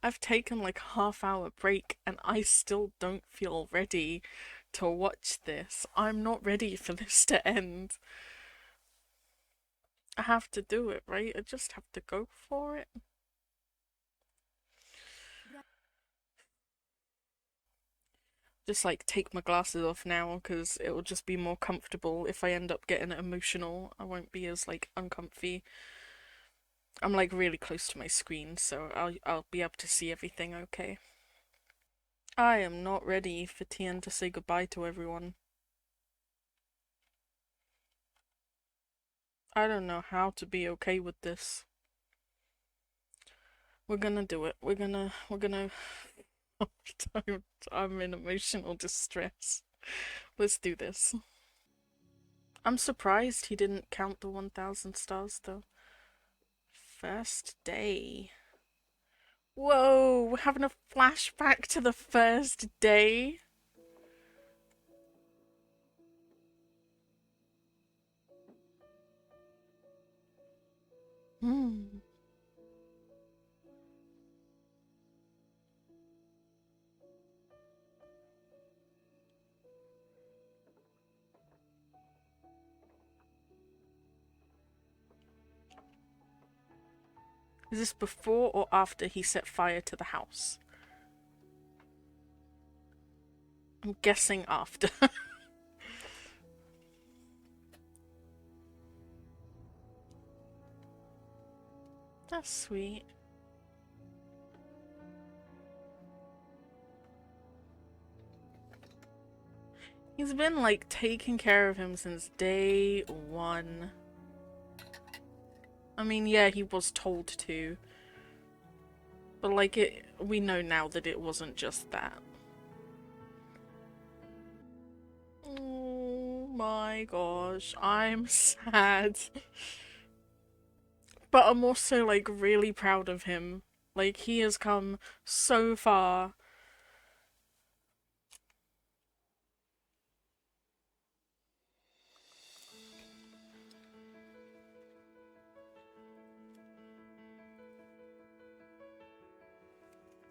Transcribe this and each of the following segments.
I've taken like a half-hour break and I still don't feel ready to watch this. I'm not ready for this to end. I have to do it, right? I just have to go for it. Just like take my glasses off now because it will just be more comfortable if I end up getting emotional. I won't be as like uncomfy. I'm like really close to my screen, so I'll be able to see everything okay. I am not ready for Tien to say goodbye to everyone. I don't know how to be okay with this. We're gonna do it. We're gonna I'm in emotional distress. Let's do this. I'm surprised he didn't count the 1,000 stars though. First day. Whoa, we're having a flashback to the first day. Hmm. Is this before or after he set fire to the house? I'm guessing after. That's sweet. He's been like taking care of him since day one. I mean, yeah, he was told to. But like we know now that it wasn't just that. Oh my gosh, I'm sad. But I'm also like really proud of him. Like he has come so far.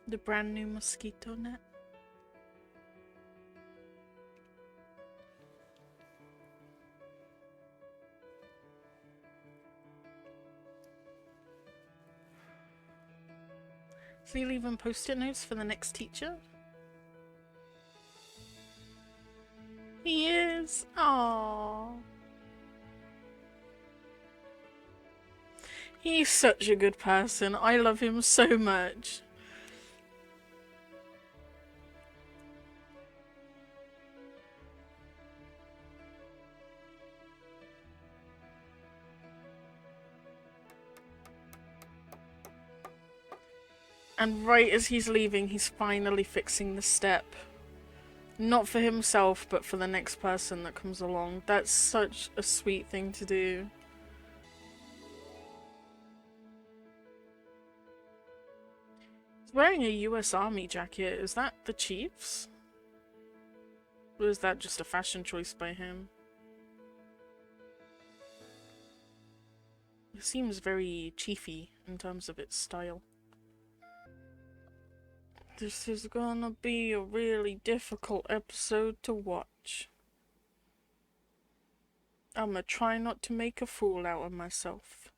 The brand new mosquito net. Is he leaving post-it notes for the next teacher? He is. Aww. He's such a good person. I love him so much. And right as he's leaving, he's finally fixing the step. Not for himself, but for the next person that comes along. That's such a sweet thing to do. He's wearing a US Army jacket. Is that the Chief's? Or is that just a fashion choice by him? It seems very chiefy in terms of its style. This is gonna be a really difficult episode to watch. I'm gonna try not to make a fool out of myself.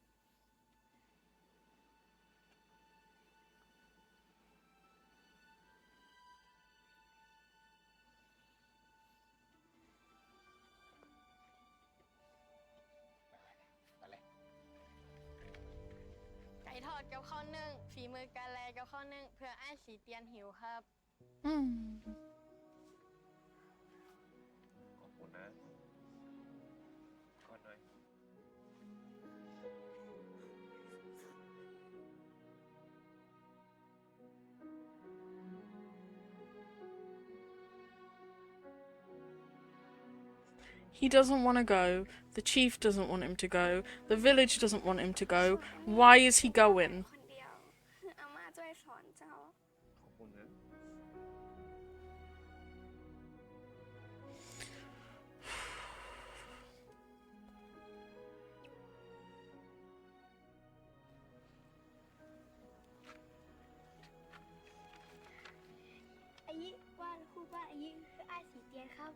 He doesn't want to go. The chief doesn't want him to go. The village doesn't want him to go. Why is he going? ว่ายิงคือไอ้สีเตียนครับ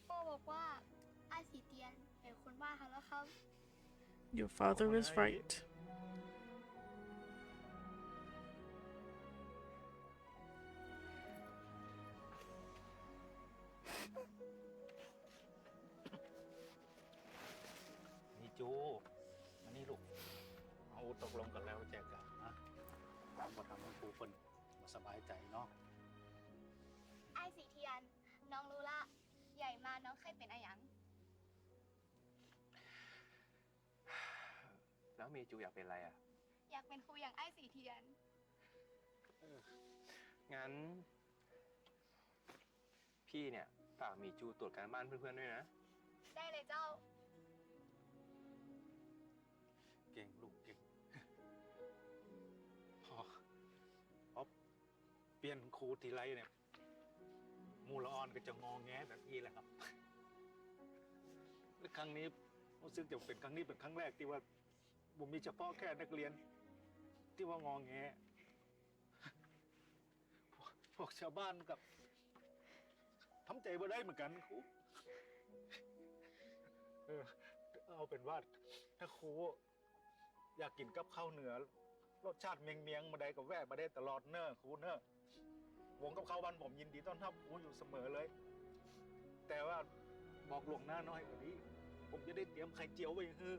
พ่อบอกว่าไอ้สีเตียนเป็นคนบ้าเขาแล้วครับ Your father is right. นี่จูมานี่ลูกเอาตกลงกันแล้วแจกกันนะมาทำให้ครูคนมาสบายใจเนาะ ไอ้สีเทียนน้องรู้ละใหญ่มาน้องเคยเป็นอะไรยัง แล้วมีจูอยากเป็นอะไรอ่ะ อยากเป็นครูอย่างไอ้สีเทียน งั้น พี่เนี่ยฝากมีจูตรวจการบ้านเพื่อนๆด้วยนะ ได้เลยเจ้า เก่งลูกเก่งพอเปลี่ยนครูทีไรเนี่ยมูละออนก็จะงอแงแบบนี้แหละครับและครั้งนี้รู้สึกจะเป็นครั้งนี้เป็นครั้งแรกที่ว่าผมมีเฉพาะแค่นักเรียน ที่ว่างอแงพวกชาวบ้านกับทำใจบ่ได้เหมือนกันครูเอาเป็นว่าถ้าครูอยากกินกับข้าวเหนือรสชาติเมียงๆมาได้กับแวะมาได้ตลอดเนอะครูเนอะวงกับข้าวบ้านผมยินดีต้อนรับครูอยู่เสมอเลย แต่ว่าบอกลวงหน้าน้อยกว่านี้ผมจะได้เตรียมไข่เจียวไว้ให้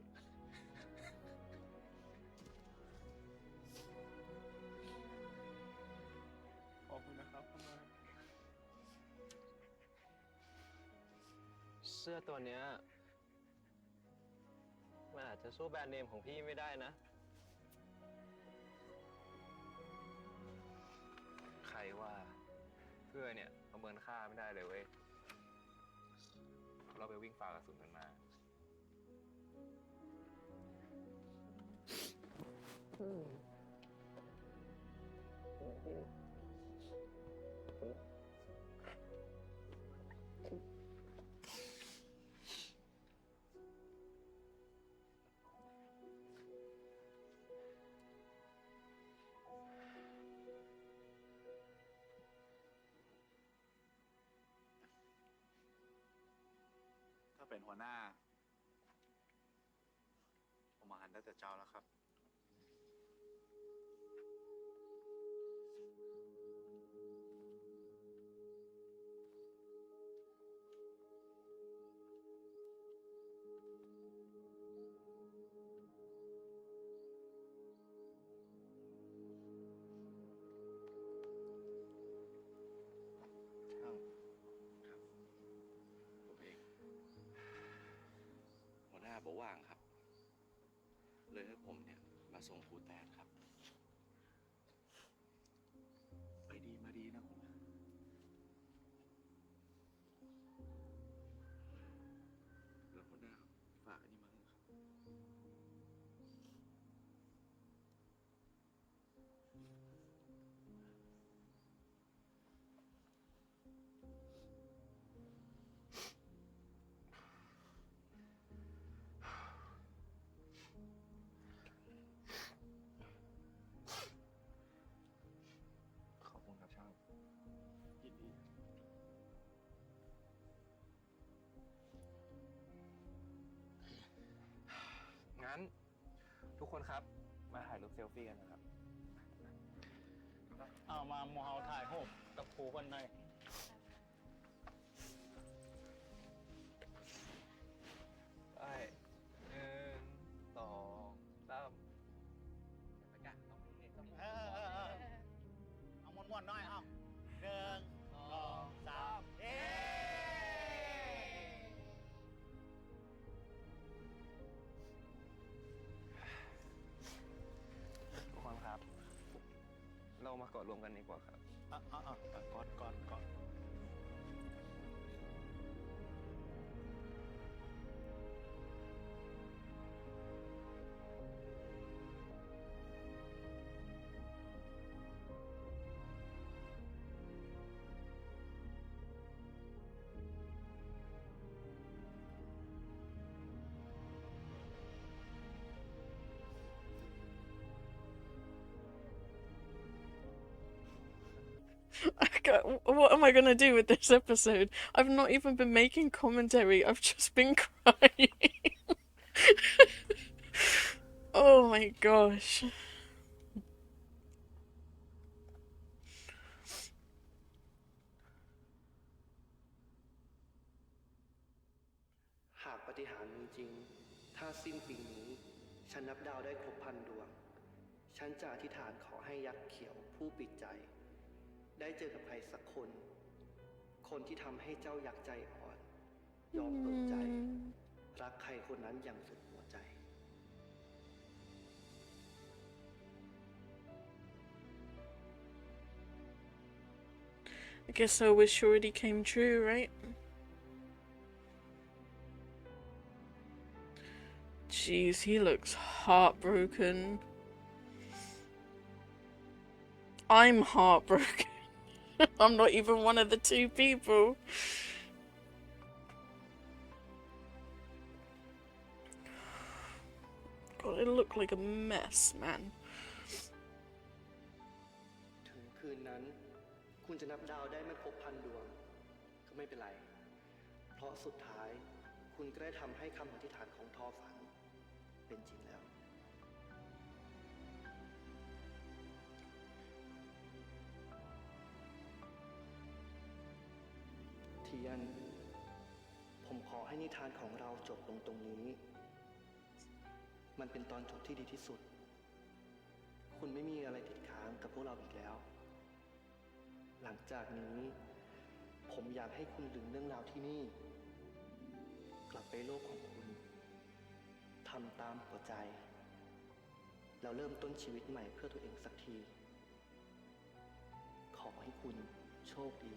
ขอบคุณนะครับคุณแม่ เสื้อตัวเนี้ยมันอาจจะสู้แบรนด์เนมของพี่ไม่ได้นะ ใครว่าเพื่อเนี่ยประเมินค่าไม่ได้เลยเว้ย เราไปวิ่งฝ่ากระสุนกันมา ถ้าเป็นหัวหน้า ผมมาหันได้แต่เจ้าแล้วครับ ช่างครับ ผมเอง หัวหน้าบอกว่างครับ เลยให้ผมเนี่ยมาส่งครูแตนครับ ไปดีมาดีนะคุณแล้วหัวหน้าฝากอันนี้มาให้ครับ ขอบคุณครับช่างยินดี งั้น ทุกคนครับมาถ่ายรูปเซลฟี่กันนะครับ เอามาโมเฮาถ่ายรูปกับครูคนหน่อย ไป1 2 3ประกาศต้องมีเหตุต้องมี เอาม้วนๆหน่อยเอา1 2 3เอ๊ทุกคนครับ เรามากอดรวมกันดีกว่าครับ ก่อน I what am I gonna do with this episode? I've not even been making commentary, I've just been crying. Oh my gosh. หากปาฏิหาริย์มีจริง ถ้าสิ้นปีนี้ ฉันนับดาวได้ครบ1,000 ดวง ฉันจะอธิษฐานขอให้ยักษ์เขียวผู้ปิดใจ ได้เจอกับใครสักคน คนที่ทำให้เจ้ายักษ์ใจอ่อน ยอมเปิดใจ รักใครคนนั้นอย่างสุดหัวใจ I guess our wish already came true, right? Jeez, he looks heartbroken. I'm heartbroken. I'm not even one of the two people. God, it looked like a mess, man. ถึงคืนนั้น คุณจะนับดาวได้ไม่ครบ1,000 ดวง ก็ไม่เป็นไร เพราะสุดท้าย คุณก็ได้ทำให้คำอธิษฐานของทอฝัน เป็นจริงแล้ว เทียน ผมขอให้นิทานของเราจบลงตรงนี้ มันเป็นตอนจบที่ดีที่สุด คุณไม่มีอะไรติดค้างกับพวกเราอีกแล้ว หลังจากนี้ ผมอยากให้คุณลืมเรื่องราวที่นี่ กลับไปโลกของคุณ ทำตามหัวใจ แล้วเริ่มต้นชีวิตใหม่เพื่อตัวเองสักที ขอให้คุณโชคดี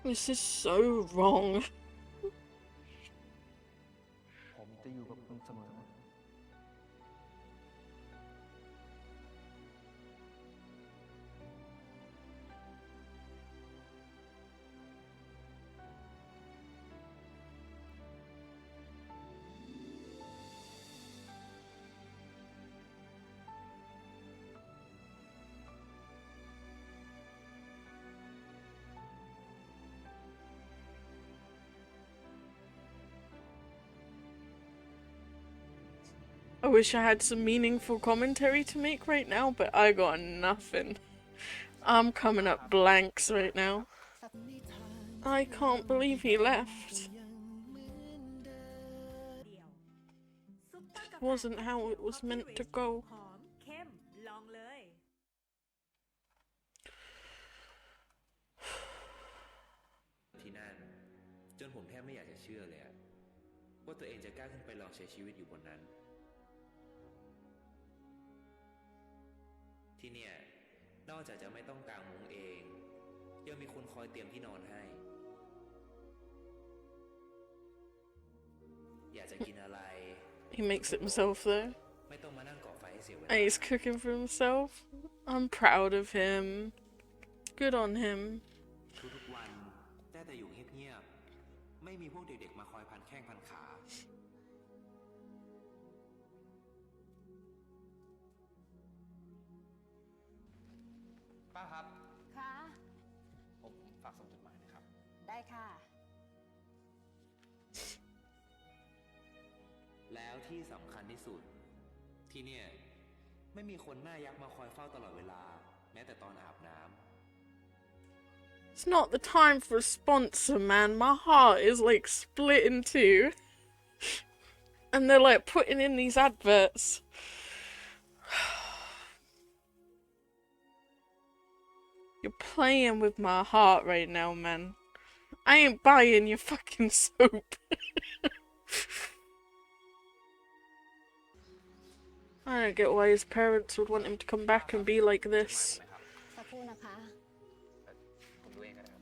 This is so wrong. ผมจะอยู่กับคุณเสมอ I wish I had some meaningful commentary to make right now, but I got nothing. I'm coming up blanks right now. I can't believe he left. This wasn't how it was meant to go. หอมเข้มลองเลย ที่นั่นจนผมแทบไม่อยากจะเชื่อเลยอะว่าตัวเองจะกล้าขึ้นไปลองใช้ชีวิตอยู่บนนั้น ที่เนี่ยนอกจากจะไม่ต้องกางมุ้งเองยังมีคนคอยเตรียมที่นอนให้ อยากจะกินอะไร He makes it himself though. ไม่ต้องมานั่งก่อไฟให้เสียเวลา And he's cooking for himself. I'm proud of him. Good on him. ทุกๆวันได้แต่อยู่เงียบๆไม่มีพวกเด็กๆมาคอยพันแข้งพันขา ป้าครับ ค่ะ ผมฝากส่งจดหมายนะครับ ได้ค่ะ แล้วที่สำคัญที่สุดที่เนี่ยไม่มีคนหน้ายักษ์มาคอยเฝ้าตลอดเวลาแม้แต่ตอนอาบน้ำ It's not the time for a sponsor, man. My heart is like split in two. And they're like putting in these adverts. You're playing with my heart right now, man. I ain't buying your fucking soap. I don't get why his parents would want him to come back and be like this. สักครู่นะคะ ผมดูเองก็ได้ครับ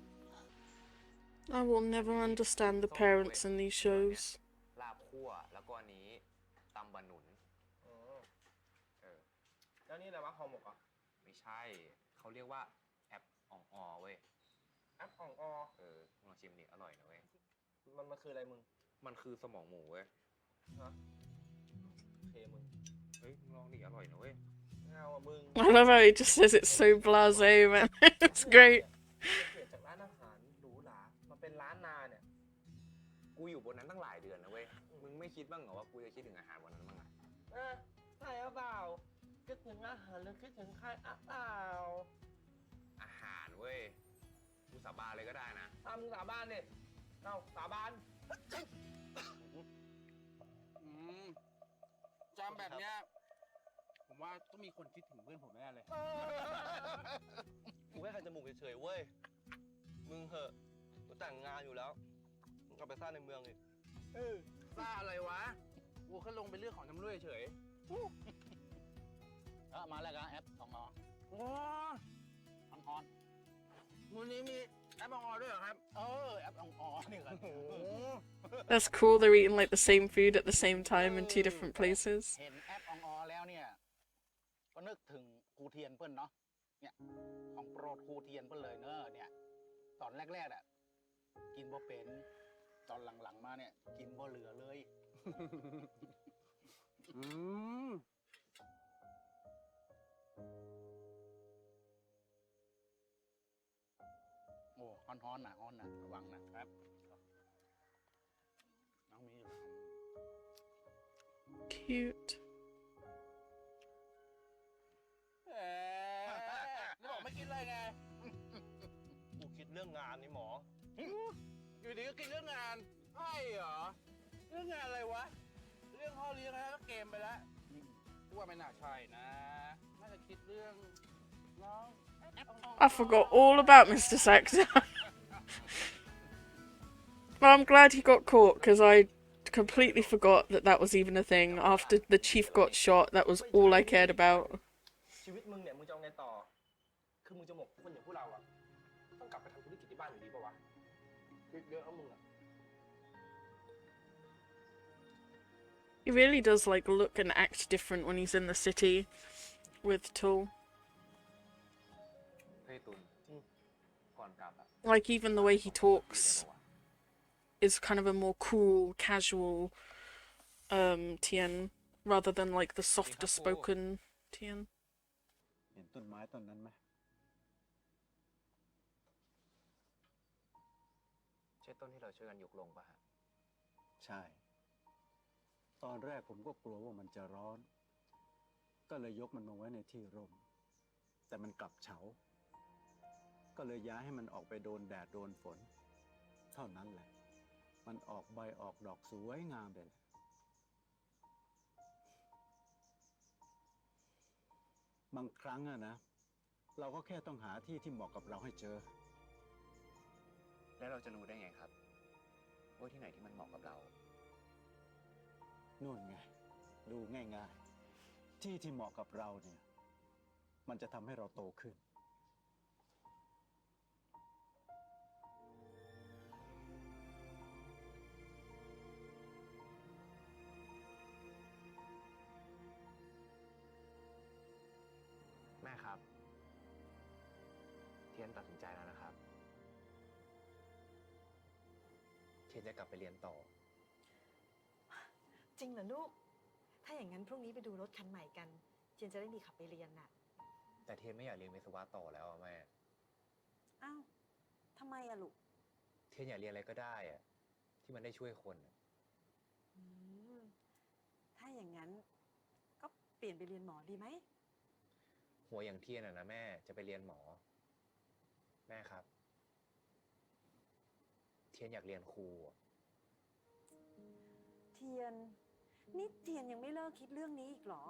I will never understand the parents in these shows. ลาบคั่วแล้วก็อันนี้ตำบะหนุน ห่อหมกอ่ะไม่ใช่เขาเรียกว่าแอปอ่องออเว้ยแอปอ่องอลองชิมดิอร่อยนะเว้ยมันคืออะไรมึงมันคือสมองหมูเว้ยฮะโอเคมึงเฮ้ยลองดิอร่อยนะเว้ยเอาอ่ะมึง I love how he just says it's so blasé, man. It's great. เปลี่ยนจากร้านอาหารหรูหรามาเป็นร้านนาเนี่ยกูอยู่บนนั้นตั้งหลายเดือนนะเว้ยมึงไม่คิดบ้างเหรอว่ากูจะคิดถึงอาหารวันนั้นบ้างอะใช่หรือเปล่าคิดถึงอาหารหรือคิดถึงใครเปล่าอาหารเว้ยกูสาบานเลยก็ได้นะมึงสาบานเนี่ยเอาสาบานจำแบบเนี้ยผมว่าต้องมีคนคิดถึงเพื่อนผมแน่เลย กูแค่คันจมูกเฉยๆเว้ยมึงเหอะกูแต่งงานอยู่แล้วมึงเอาไปสร้างในเมืองอีกซ่าอะไรวะกูแค่ลงไปเรื่องของจำรวยเฉยมาแล้วกันแอปอองโอ้ออนวันนี้มีแอปอองด้วยเหรอครับแอปอองนี่ครับ That's cool. They're eating like the same food at the same time in two different places. เห็นแอปอองแล้วเนี่ยก็นึกถึงครูเทียนเปิ้ลเนาะเนี่ยของโปรดครูเทียนเปิ้ลเลยเนอะเนี่ยตอนแรกๆอ่ะกินบ่เป็นตอนหลังๆมาเนี่ยกินบ่เหลือเลยโอ้ฮ้อนๆนะระวังนะครับน้องมี Cute. นี่บอกไม่กินเลยไง กูคิดเรื่องงานนี่หมอ อยู่ดีก็กินเรื่องงานใช่เหรอเรื่องงานอะไรวะเรื่องพ่อเลี้ยงแล้วก็เกมไปแล้วกูว่าไม่น่าใช่นะน่าจะคิดเรื่องน้อง I forgot all about Mr. Saxon. Well, I'm glad he got caught because I completely forgot that that was even a thing. After the chief got shot, that was all I cared about. ชีวิตมึงเนี่ยมึงจะเอาไงต่อคือมึงจะหมกคนอย่างพวกเราอะต้องกลับไปทำธุรกิจที่บ้านอยู่ดีป่าวะคิดเยอะเอามึงอะ He really does like look and act different when he's in the city with Tool. เฮ้ยตุนก่อนกลับอะ Like even the way he talks is kind of a more cool, casual Tien rather than like the softer spoken Tien. เห็นต้นไม้ต้นนั้นไหม ใช่ต้นที่เราช่วยกันยกลงป่ะฮะ ใช่ ตอนแรกผมก็กลัวว่ามันจะร้อน ก็เลยยกมันมาไว้ในที่ร่ม แต่มันกลับเฉา ก็เลยย้ายให้มันออกไปโดนแดดโดนฝน เท่านั้นแหละ มันออกใบออกดอกสวยงามเลยแหละบางครั้งอะนะ เราก็แค่ต้องหาที่ที่เหมาะกับเราให้เจอ แล้วเราจะรู้ได้ไงครับว่าที่ไหนที่มันเหมาะกับเรา นู่นไง ดูง่ายๆ ที่ที่เหมาะกับเราเนี่ย มันจะทำให้เราโตขึ้น แม่ครับ เทียนตัดสินใจแล้วนะครับ เทียนจะกลับไปเรียนต่อ จริงเหรอลูก ถ้าอย่างนั้นพรุ่งนี้ไปดูรถคันใหม่กันเทียนจะได้มีขับไปเรียนน่ะ แต่เทียนไม่อยากเรียนวิศวะต่อแล้วอะแม่ อ้าวทำไมอะลูก เทียนอยากเรียนอะไรก็ได้อะที่มันได้ช่วยคนอะ อืมถ้าอย่างนั้นก็เปลี่ยนไปเรียนหมอดีไหม หัวอย่างเทียนอะนะแม่จะไปเรียนหมอ แม่ครับ เทียนอยากเรียนครูอะ เทียนนี่เทียนยังไม่เลิกคิดเรื่องนี้อีกเหรอ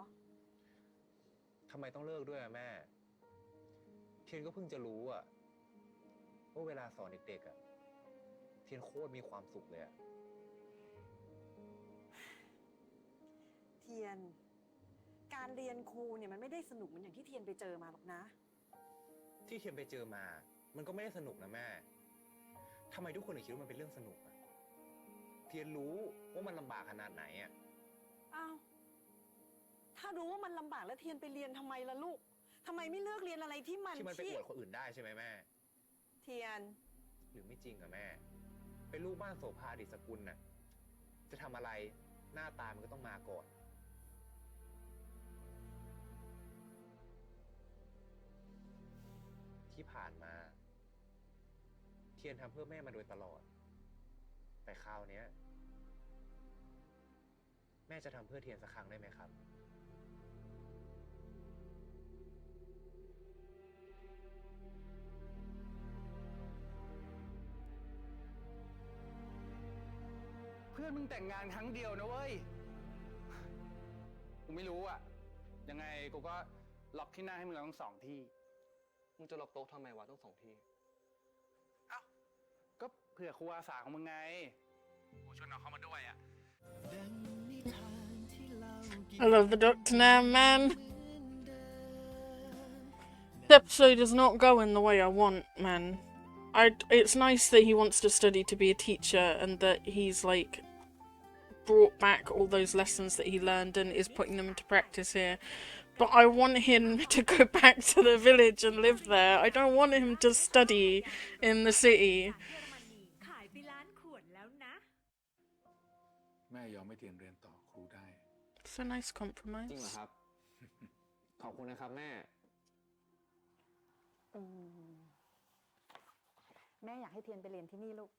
ทำไมต้องเลิกด้วยอะแม่ เทียนก็เพิ่งจะรู้อะว่าเวลาสอนเด็กๆอะเทียนโคตรมีความสุขเลยอะ เทียน การเรียนครูเนี่ยมันไม่ได้สนุกเหมือนอย่างที่เทียนไปเจอมาหรอกนะ ที่เทียนไปเจอมา มันก็ไม่ได้สนุกนะแม่ทำไมทุกคนถึงคิดว่ามันเป็นเรื่องสนุกอะเทียนรู้ว่ามันลำบากขนาดไหนอะ อ้าว ถ้ารู้ว่ามันลำบากแล้วเทียนไปเรียนทำไมล่ะลูก ทำไมไม่เลือกเรียนอะไรที่มัน ที่มันไปอวดคนอื่นได้ใช่ไหมแม่ เทียน หรือไม่จริงอะแม่ เป็นลูกบ้านโสภาดิษกุลน่ะ จะทำอะไรหน้าตามันก็ต้องมาก่อน ที่ผ่านมา เทียนทำเพื่อแม่มาโดยตลอด แต่คราวเนี้ย แม่จะทำเพื่อเทียนสักครั้งได้ไหมครับ เพื่อนมึงแต่งงานครั้งเดียวนะเว้ย กูไม่รู้อะยังไงกูก็ล็อกที่หน้าให้มึงแล้วทั้ง2 ที่ มึงจะล็อกโต๊ะทำไมวะต้อง2 ที่ เอ้า ก็เผื่อครูอาสาของมึงไง กูชวนน้องเข้ามาด้วยอะ I love the Doctor now, man. The episode is not going the way I want, man. It's nice that he wants to study to be a teacher and that he's like brought back all those lessons that he learned and is putting them into practice here. But I want him to go back to the village and live there. I don't want him to study in the city. ขายไปล้านขวดแล้วนะ แม่ยอมไม่เรียนต่อครูได้ It's a nice จริงเหรอ compromise. ครับ ขอบคุณนะครับแม่ แม่อยากให้เทียนไปเรียนที่นี่ลูก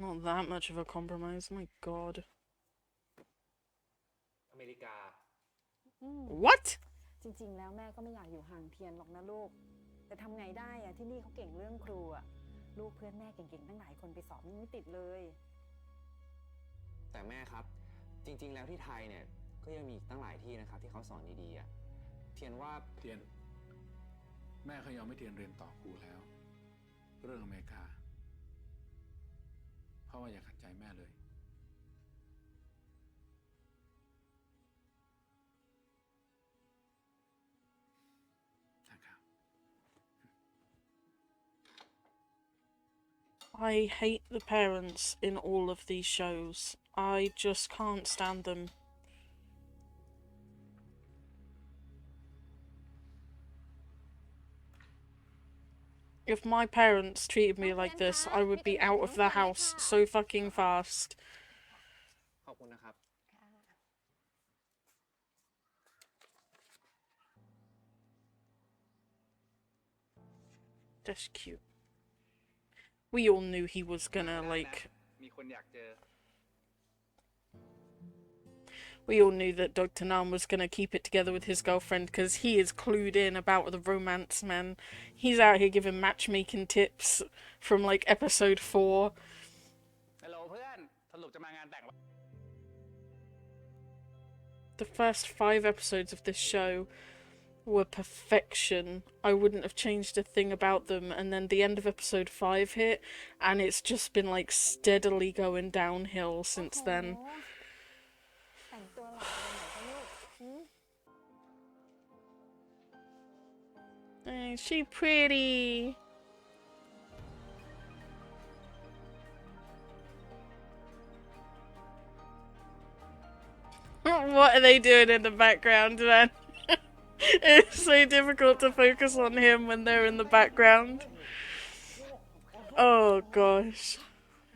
Not that much of a compromise, my god. อเมริกา What? จริงๆ แล้วแม่ก็ไม่อยากอยู่ห่างเทียนหรอกนะลูก แต่ทำไงได้อะที่นี่เขาเก่งเรื่องครูอะลูกเพื่อนแม่เก่งๆ ตั้งหลายคนไปสอบยังไม่ติดเลย แต่แม่ครับ จริงๆ แล้วที่ไทยเนี่ย ก็ยังมีอีกตั้งหลายที่นะครับ ที่เขาสอนดีๆอะเทียนว่า เทียน แม่เขายอมไม่เรียนต่อครูแล้ว เรื่องอเมริกา เพราะว่าอย่าขัดใจแม่เลยนะครับ I hate the parents in all of these shows. I just can't stand them. If my parents treated me like this, I would be out of the house so fucking fast. ขอบคุณนะครับ That's cute. We all knew he was gonna, like... มีคนอยากเจอ We all knew that Dr. Nam was gonna keep it together with his girlfriend because he is clued in about the romance, man. He's out here giving matchmaking tips from, like, episode 4. ฮัลโหลเพื่อน สรุปจะมางานแต่ง The first 5 episodes of this show were perfection. I wouldn't have changed a thing about them, and then the end of episode 5 hit, and it's just been, like, steadily going downhill since then. แต่งตัวหล่อไปไหนกันลูก Ain't she pretty? What are they doing in the background, man? It's so difficult to focus on him when they're in the background. Oh gosh.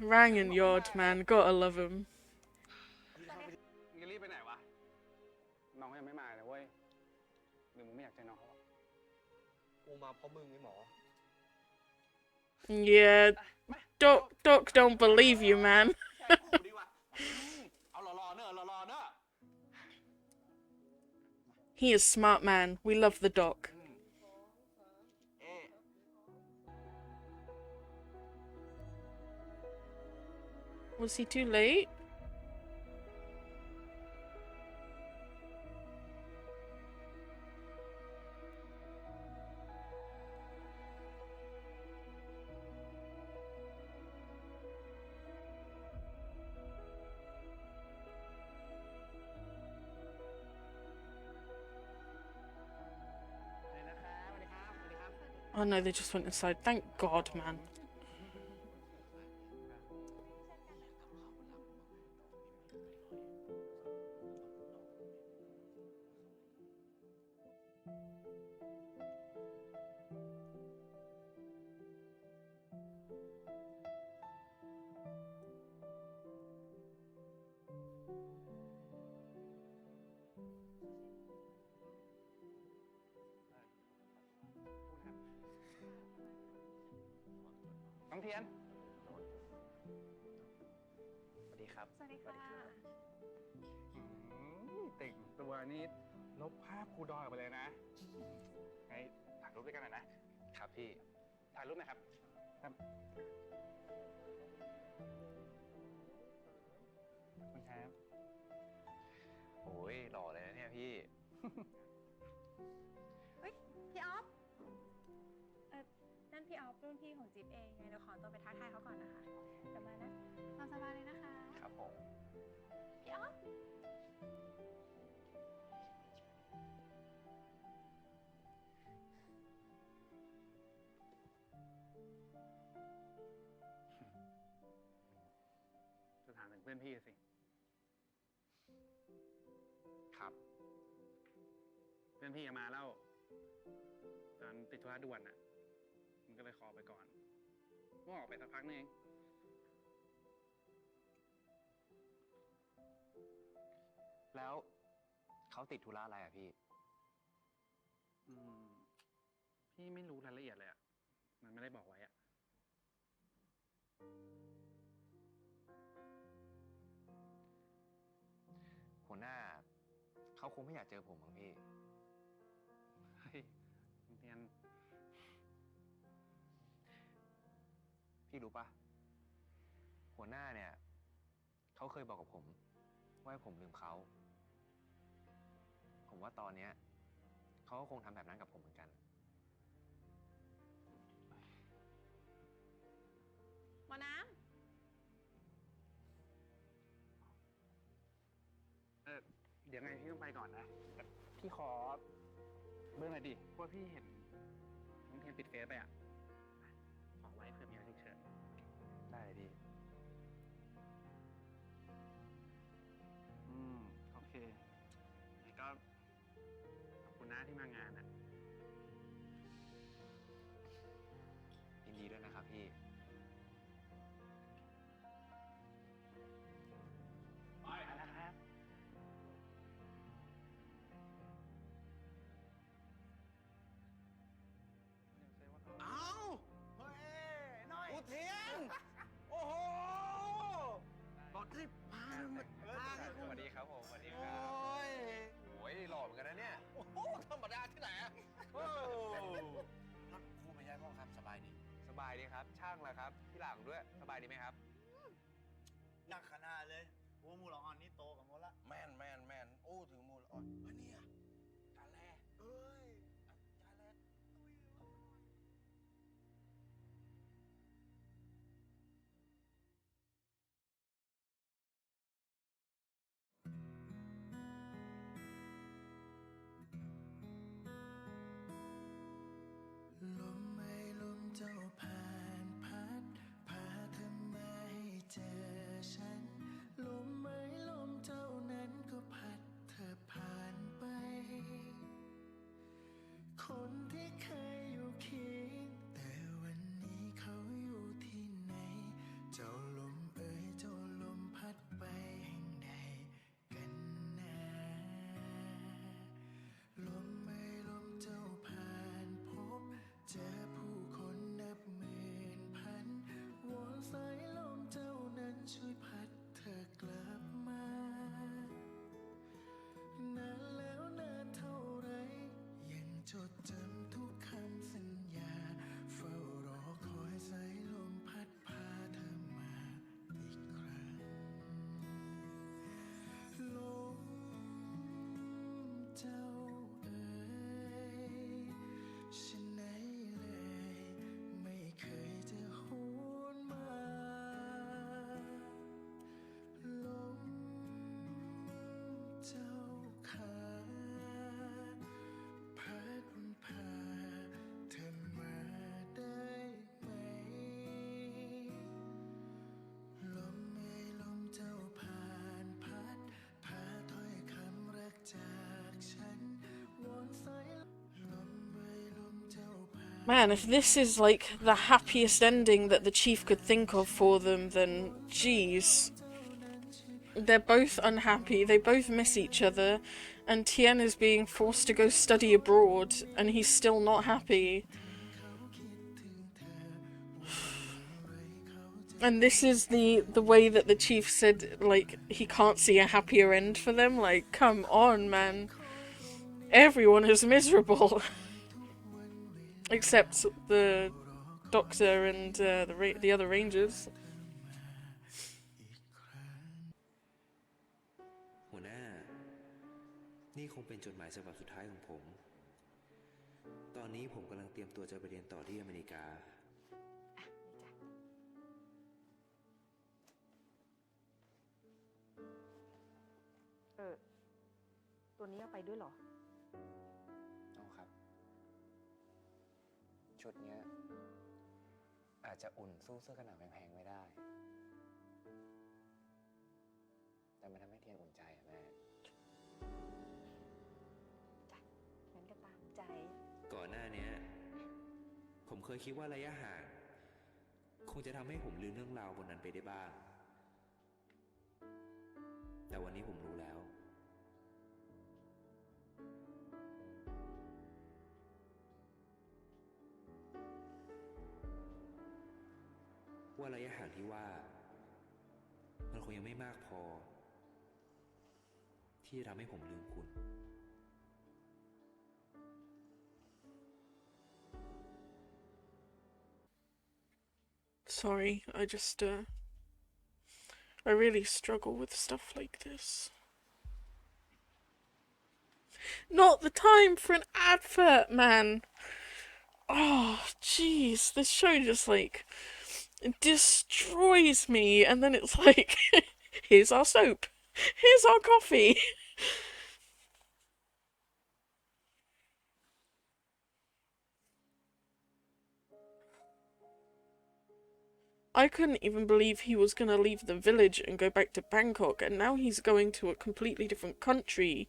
Rang and Yod, man. Gotta love him. มึงจะรีบไปไหนวะ น้องยังไม่มาเลยเว้ย หรือมึงไม่อยากเจอน้องเขาหรอ กูมาเพราะมึงนี่หมอ Yeah. Doc don't believe you, man. เอาหล่อๆเนอะหล่อๆเนอะ He is smart, man. We love the doc. Was he too late? Oh no, they just went inside. Thank God, man. เทียนสวัสดีครับ สวัสดีค่ะ แต่งตัวนี้ลบภาพครูดอยออกไปเลยนะไงถ่ายรูปด้วยกันหน่อยนะครับพี่ถ่ายรูปหน่อยครับครับคุณครับ โอ้ยหล่อเลยนะเนี่ยพี่ เฮ้ย พี่ออฟนั่นพี่ออฟรุ่นพี่ของจิ๊บเองไงเดี๋ยวขอตัวไปทักทายเขาก่อนนะคะเดี๋ยวมานะตามสบายเลยนะคะ ครับผม พี่ออฟ จะถามถึงเพื่อนพี่สิครับ เพื่อนพี่มาแล้วตอนติดธุระด่วนอ่ะมันก็เลยขอไปก่อนว่าออกไปสักพักนึงเอง แล้วเขาติดธุระอะไรอ่ะพี่ พี่ไม่รู้รายละเอียดเลยอ่ะมันไม่ได้บอกไว้อ่ะ หัวหน้าเขาคงไม่อยากเจอผมมั้งพี่ เฮ้ยเทียน พี่รู้ปะหัวหน้าเนี่ยเขาเคยบอกกับผมว่าให้ผมลืมเขา ผมว่าตอนเนี้ยเขาก็คงทำแบบนั้นกับผมเหมือนกัน หมอน้ เดี๋ยวไงพี่ต้องไปก่อนนะแต่พี่ขอเบอร์หน่อยดิว่าพี่เห็นน้องเทียนปิดเฟซไปอ่ะขอไว้เพื่อมีอะไรฉุกเฉิน ได้เลยพี่ โอเคนี่ก็ขอบคุณนะที่มางานอ่ะ ยินดีด้วยนะครับพี่ ไปนะครับ เอาเฮ้ยน้อยอุเทียน โอ้โหบอกให้พามาสวัสดีครับผม สวัสดีค โอ้ รับ ย โอ้ยหล่อเหมือนกันนะเนี่ย โอ้โหธรรมดาที่ไหนอะโอ้ รถครูไปย้ายห้องครับสบายดี สบายดีครับ ช่างละครับ ที่หลังด้วย สบายดีไหมครับ นักขนาดเลยโอ้มูลอ่อนนี่โตกับหมดละ แมนโอ้ถึงมูลอ่อนเฮ้ยเนี่ยจานแรก เอ้ย จานแรกตุ้ย ลมไม่ลมเจ้าผ่านพัดพาเธอมาให้เจอฉันลมไม่ลมเจ้านั้นก็พัดเธอผ่านไปคนที่เคยอยู่เคียงแต่วันนี้เขาอยู่ที่ไหนเจ้าลมเอ่ยเจ้าลมพัดไปแห่งใดกันนะลมไม่ลมเจ้าผ่านพบเจอผู้คนนับหมื่นพันวอนสายลมเจ้านั้นช่วยพัดเธอกลับมานานแล้วนานเท่าไรยังจดจำทุกคำสัญญาเฝ้ารอคอยสายลมพัดพาเธอมาอีกครั้งลมเจ้าเอ่ยฉันไหนเลยไม่เคยจะหวนมาลมเจ้าขาพัดพาเธอมาได้ไหมลมไม่ลมเจ้าผ่านพัดพาถ้อยคำรักจากฉันวอนสายลมไม่ลมเจ้าผ่าน Man, if this is like the happiest ending that the chief could think of for them, then geez. They're both unhappy, they both miss each other, and Tien is being forced to go study abroad, and he's still not happy. And this is the way that the chief said, like, he can't see a happier end for them. Like, come on, man. Everyone is miserable. Except the doctor and the other rangers. หัวหน้า นี่คงเป็นจดหมายฉบับสุดท้ายของผม ตอนนี้ผมกำลังเตรียมตัวจะไปเรียนต่อที่อเมริกา ตัวนี้เอาไปด้วยเหรอ เอาครับ ชุดเนี้ยอาจจะอุ่นสู้เสื้อกันหนาวแพงๆไม่ได้ แต่มันทำให้เทียนอุ่นใจอะแม่ งั้นก็ตามใจ ก่อนหน้าเนี้ยผมเคยคิดว่าระยะห่างคงจะทำให้ผมลืมเรื่องราวบนนั้นไปได้บ้าง แต่วันนี้ผมรู้แล้ว ว่าระยะห่างที่ว่ามันคงยังไม่มากพอที่จะทำให้ผมลืมคุณ Sorry, I really struggle with stuff like this. Not the time for an advert, man! Oh, jeez, this show just, like, destroys me, and then it's like, here's our soap, here's our coffee. I couldn't even believe he was gonna leave the village and go back to Bangkok, and now he's going to a completely different country.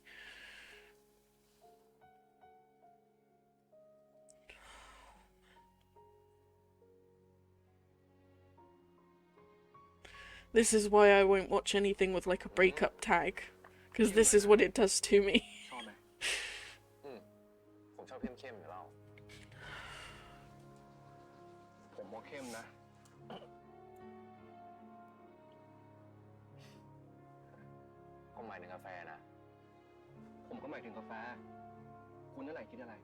This is why I won't watch anything with like a breakup tag, because this is what it does to me. ชอบไหมผมชอบเข้มๆอยู่แล้วผมว่าเข้มนะ ผมหมายถึงกาแฟนะ ผมก็หมายถึงกาแฟ คุณนั่นแหละคิดอะไร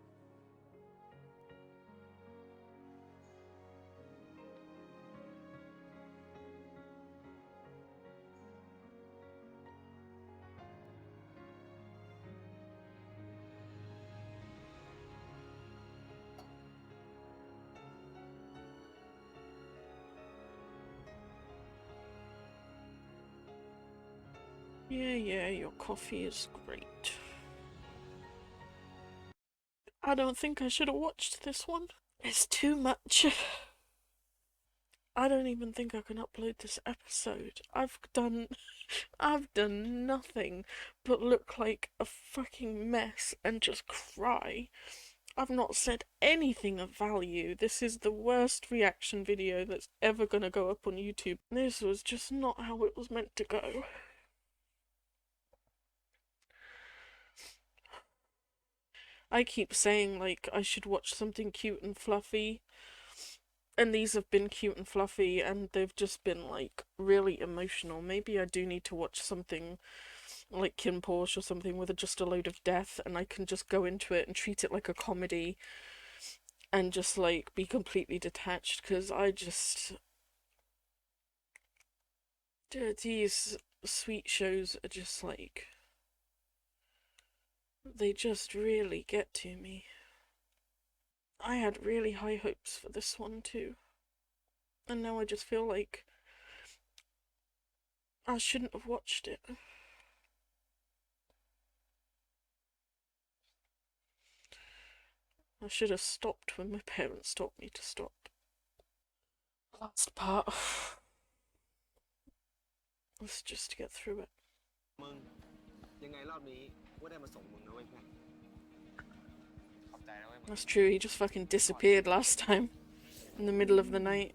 Yeah, your coffee is great. I don't think I should have watched this one. It's too much. I don't even think I can upload this episode. I've done nothing but look like a fucking mess and just cry. I've not said anything of value. This is the worst reaction video that's ever gonna go up on YouTube. This was just not how it was meant to go. I keep saying, like, I should watch something cute and fluffy, and these have been cute and fluffy, and they've just been, like, really emotional. Maybe I do need to watch something like Kim Porsche or something with just a load of death, and I can just go into it and treat it like a comedy, and just, like, be completely detached, because these sweet shows are just, like, they just really get to me. I had really high hopes for this one too. And now I just feel like I shouldn't have watched it. I should have stopped when my parents told me to stop. Last part. Let's just get through it. มึงยังไงรอบนี้ว่าได้มาส่งมึงนะเว้ยเพื่อนขอบใจนะเว้ย That's true, he just fucking disappeared last time. In the middle of the night.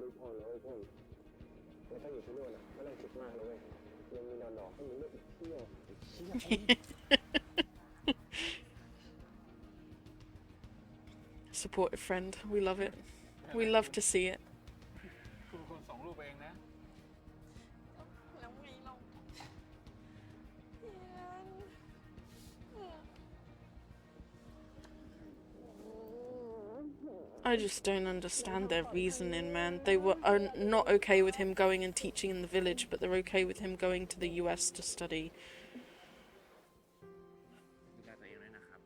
ลูกพ่อนะเว้ยเพื่อนแล้วถ้าอยู่ที่นู่นน่ะไม่ต้องคิดมากนะเว้ยยังมีดอกๆให้มึงเลือกอีกเที่ยว Supportive friend, we love it. We love to see it. คุณเป็นคนส่งรูป I just don't understand their reasoning, man. They are not okay with him going and teaching in the village, but they're okay with him going to the US to study. ดูแลตัวเองด้วยนะครับ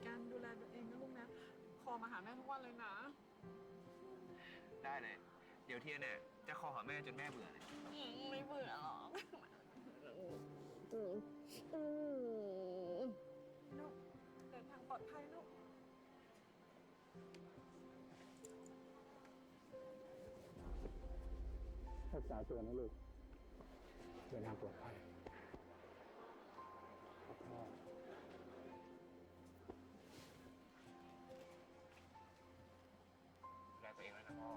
การดูแลตัวเองนะลูกนะคอมาหาแม่ทุกวันเลยนะ ได้เลย เดี๋ยวเทียนเนี่ยจะคอหาแม่จนแม่เบื่อเลย ไม่เบื่อหรอกลูกเดินทางปลอดภัยลูก รักษาตัวนะลูกเดินทางปลอดภัยพ่อ ดูแลตัวเองด้วยนะพ่อ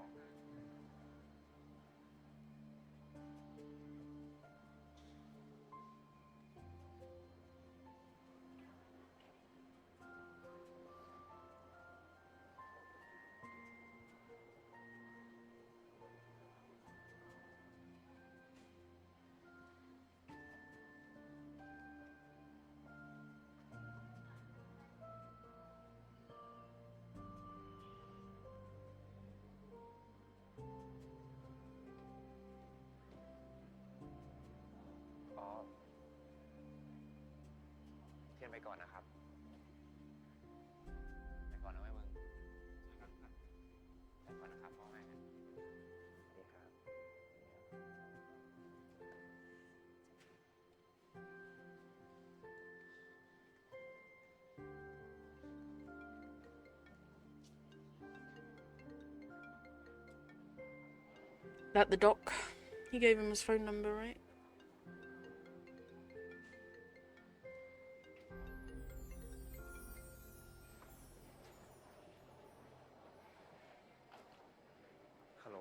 อ๋อ เทียนไปก่อนนะครับ ไปก่อนนะแม่มึงไปก่อนนะครับพ่อแม่สวัสดีครับ At the dock. He gave him his phone number, right? ฮัลโหล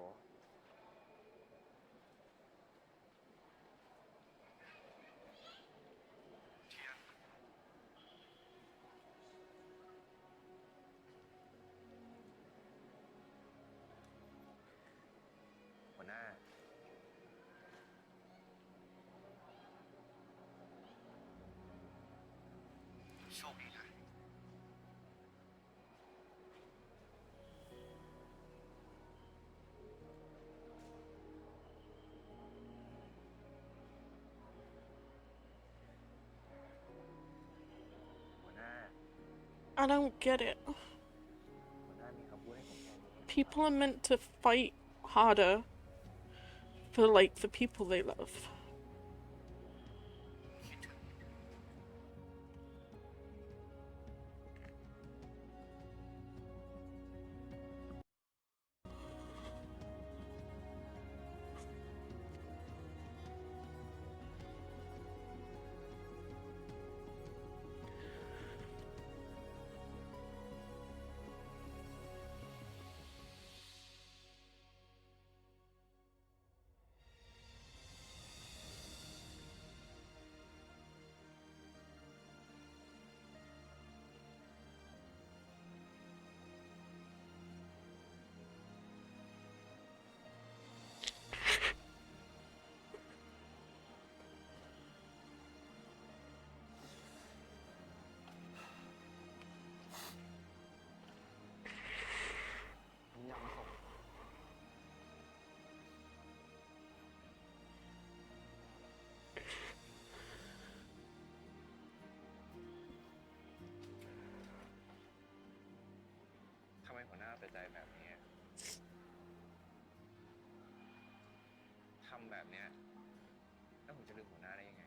หัวหน้า โชคดีนะ หัวหน้า I don't get it. หัวหน้ามีคำพูดให้ผมแค่นี้ People are meant to fight harder for, like, the people they love.ทำไมหัวหน้าตัดใจแบบนี้ ทำแบบเนี้ยแล้วผมจะลืมหัวหน้าได้ยังไง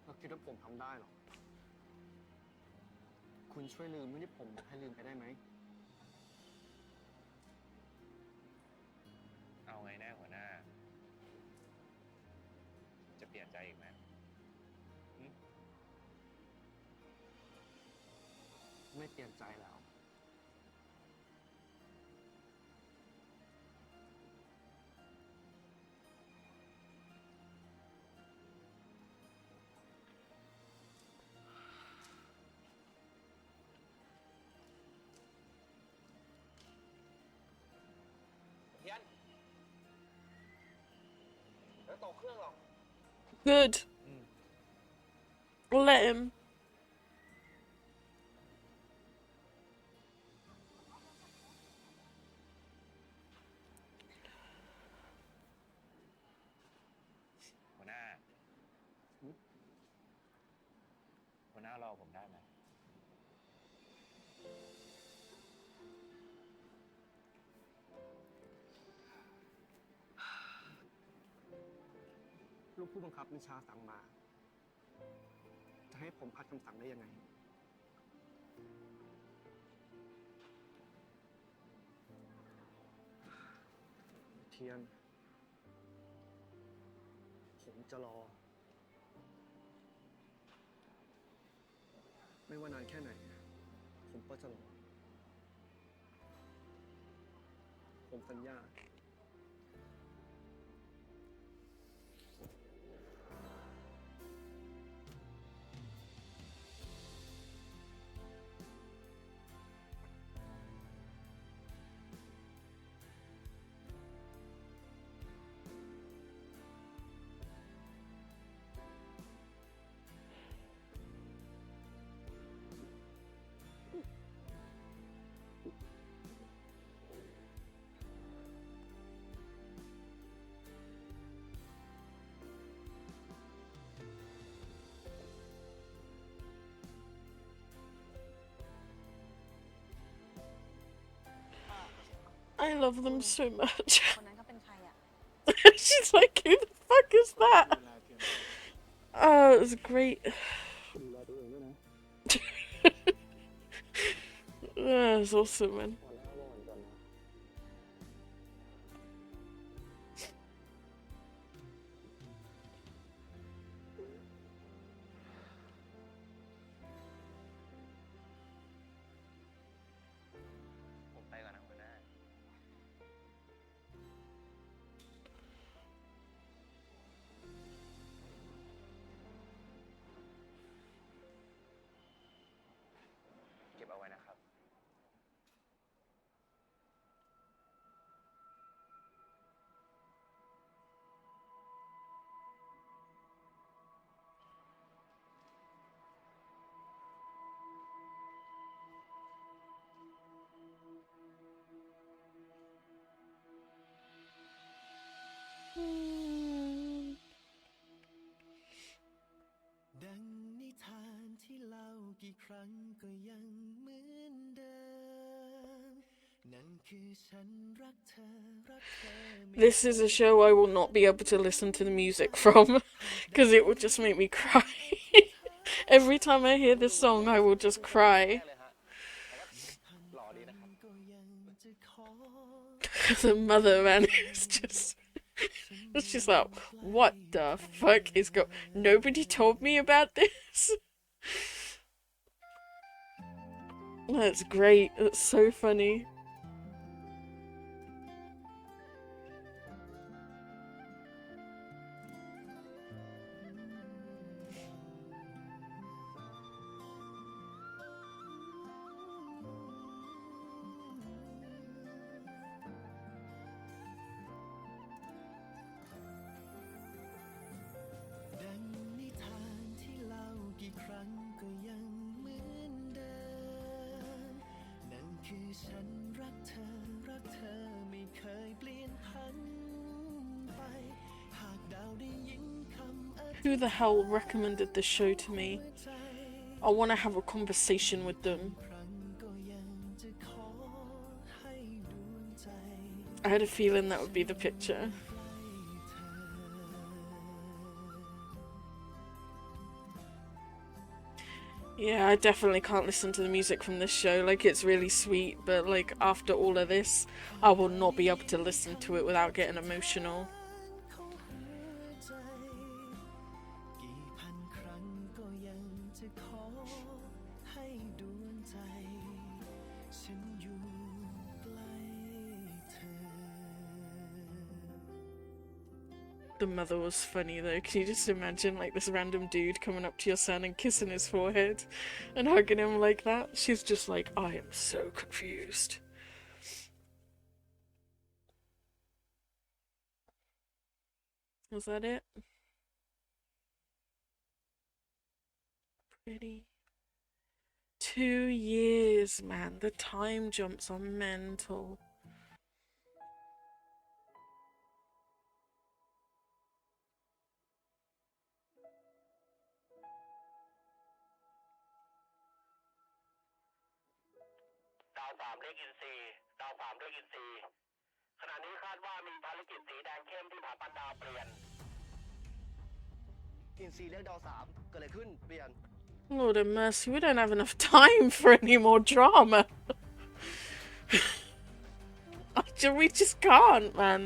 เราคิดว่าผมทำได้หรอ คุณช่วยลืมไม่ที่ผมบอกให้ลืมไปได้ไหม เอาไงแน่หัวหน้า จะเปลี่ยนใจอีกไหม ไม่เปลี่ยนใจแล้ว เทียนแล้วตกเครื่องหรอก Good. Let him. ลูกผู้บังคับบัญชาสั่งมา จะให้ผมขัดคำสั่งได้ยังไง เทียน ผมจะรอ ไม่ว่านานแค่ไหน ผมก็จะรอ ผมสัญญา I love them so much. คนนั้นเขาเป็นใครอ่ะ She's like, who the fuck is that? Oh, it was great. ดูแลตัวเองด้วยนะ Yeah, it was awesome, man. พอแล้วว่าวันจันทร์นะ ผมไปก่อนนะหัวหน้า เก็บเอาไว้นะครับ ดังนิทานที่เล่ากี่ครั้งก็ยังเหมือนเดิมนั่นคือฉันรักเธอรักเธอไม่ This is a show I will not be able to listen to the music from because it will just make me cry. Every time I hear this song, I will just cry. หล่อดีนะครับ ก็ยังจะขอ The mother, man, is just. It's just like, what the fuck is go? Nobody told me about this. That's great. That's so funny. Who the hell recommended this show to me? I want to have a conversation with them. I had a feeling that would be the picture. Yeah, I definitely can't listen to the music from this show. Like, it's really sweet, but like after all of this, I will not be able to listen to it without getting emotional. The mother was funny though. Can you just imagine like this random dude coming up to your son and kissing his forehead and hugging him like that? She's just like, I am so confused. Was that it? Pretty. 2 years, man. The time jumps are mental. อินซีเรียกดาว3เกิดอะไรขึ้นเปลี่ยน Lord have mercy, we don't have enough time for any more drama. We just can't, man.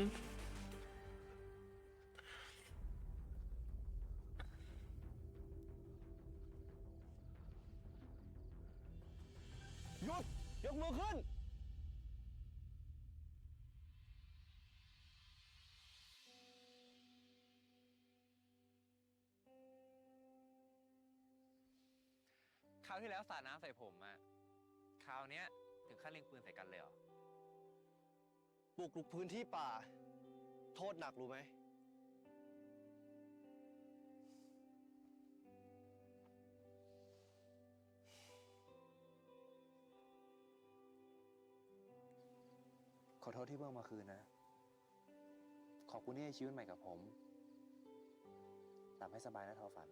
หยุดยกมือขึ้นคราวที่แล้วสาดน้ำใส่ผมอะคราวเนี้ยถึงขั้นเล็งปืนใส่กันเลยเหรอ บุกรุกพื้นที่ป่า โทษหนักรู้ไหมขอโทษที่เพิ่งมาคืนนะ ขอบคุณที่ให้ชีวิตใหม่กับผมหลับให้สบายนะทอฝัน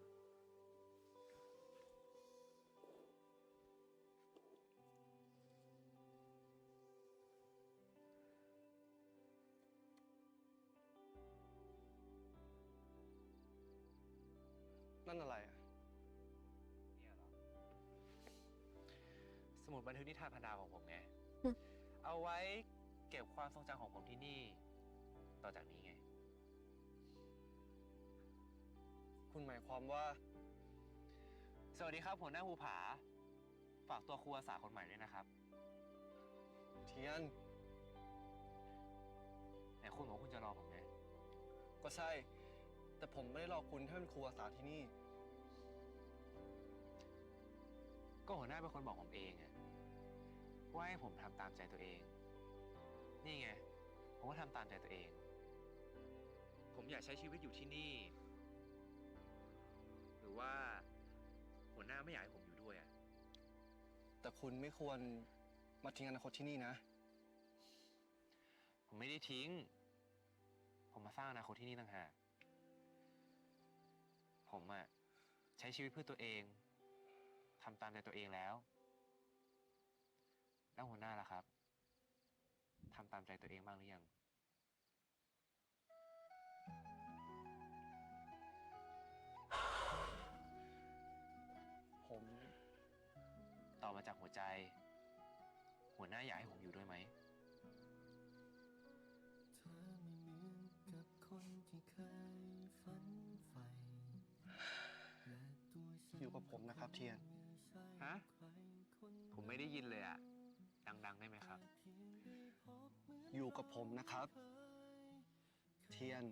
นั่นอะไรอ่ะ เนี่ยเหรอ สมุดบันทึกนิทานพันดาวของผมไง เอาไว้เก็บความทรงจำของผมที่นี่ ต่อจากนี้ไง คุณหมายความว่า สวัสดีครับหัวหน้าภูผา ฝากตัวครูอาสาคนใหม่ด้วยนะครับ เทียน ไหนคุณบอกคุณจะรอผมไง ก็ใช่ แต่ผมไม่ได้รอคุณให้เป็นครูอาสาที่นี่ ก็หัวหน้าเป็นคนบอกผมเองอะว่าให้ผมทำตามใจตัวเอง นี่ไง ผมก็ทำตามใจตัวเอง ผมอยากใช้ชีวิตอยู่ที่นี่ หรือว่าหัวหน้าไม่อยากให้ผมอยู่ด้วยอะ แต่คุณไม่ควรมาทิ้งอนาคตที่นี่นะ ผมไม่ได้ทิ้ง ผมมาสร้างอนาคตที่นี่ต่างหาก ผมอะใช้ชีวิตเพื่อตัวเอง ทำตามใจตัวเองแล้ว แล้วหัวหน้าล่ะครับ ทำตามใจตัวเองบ้างหรือยัง ผม ต่อบมาจากหัวใจ หัวหน้าอยากให้ผมอยู่ด้วยไหม อยู่กับผมนะครับเทียน ฮะ ผมไม่ได้ยินเลยอะดังๆได้ไหมครับ อยู่กับผมนะครับ เทียน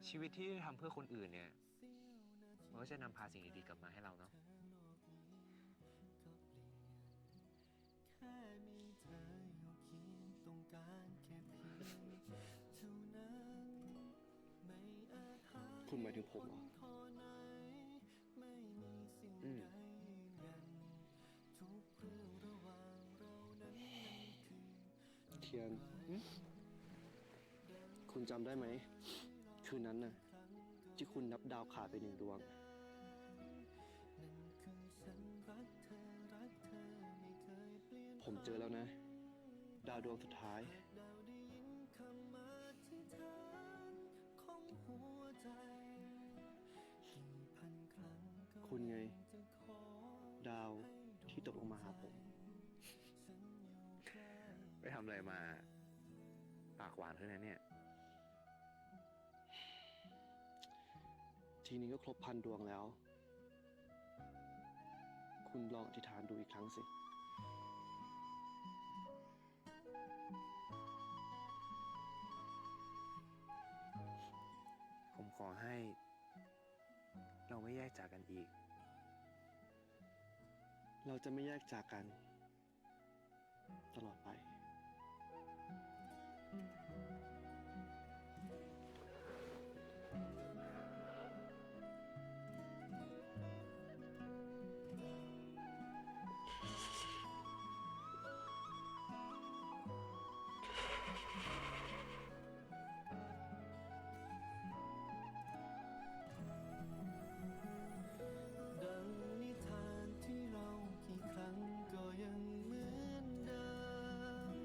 ชีวิตที่ทำเพื่อคนอื่นเนี่ย มันก็จะนำพาสิ่งดีๆกลับมาให้เราเนาะ คุณหมายถึงผมเหรอ เทียน คุณจำได้ไหม คืนนั้นน่ะ ที่คุณนับดาวขาดไป1 ดวง ผมเจอแล้วนะ ดาวดวงสุดท้าย คุณไง ดาวที่ตกลงมาหาผม ไปทำอะไรมา ปากหวานขึ้นนะเนี่ย ทีนี้ก็ครบ1,000 ดวงแล้ว คุณลองอธิษฐานดูอีกครั้งสิ ผมขอให้เราไม่แยกจากกันอีก เราจะไม่แยกจากกัน ตลอดไป ดังนิทานที่เรากี่ครั้งก็ยังเหมือนเดิม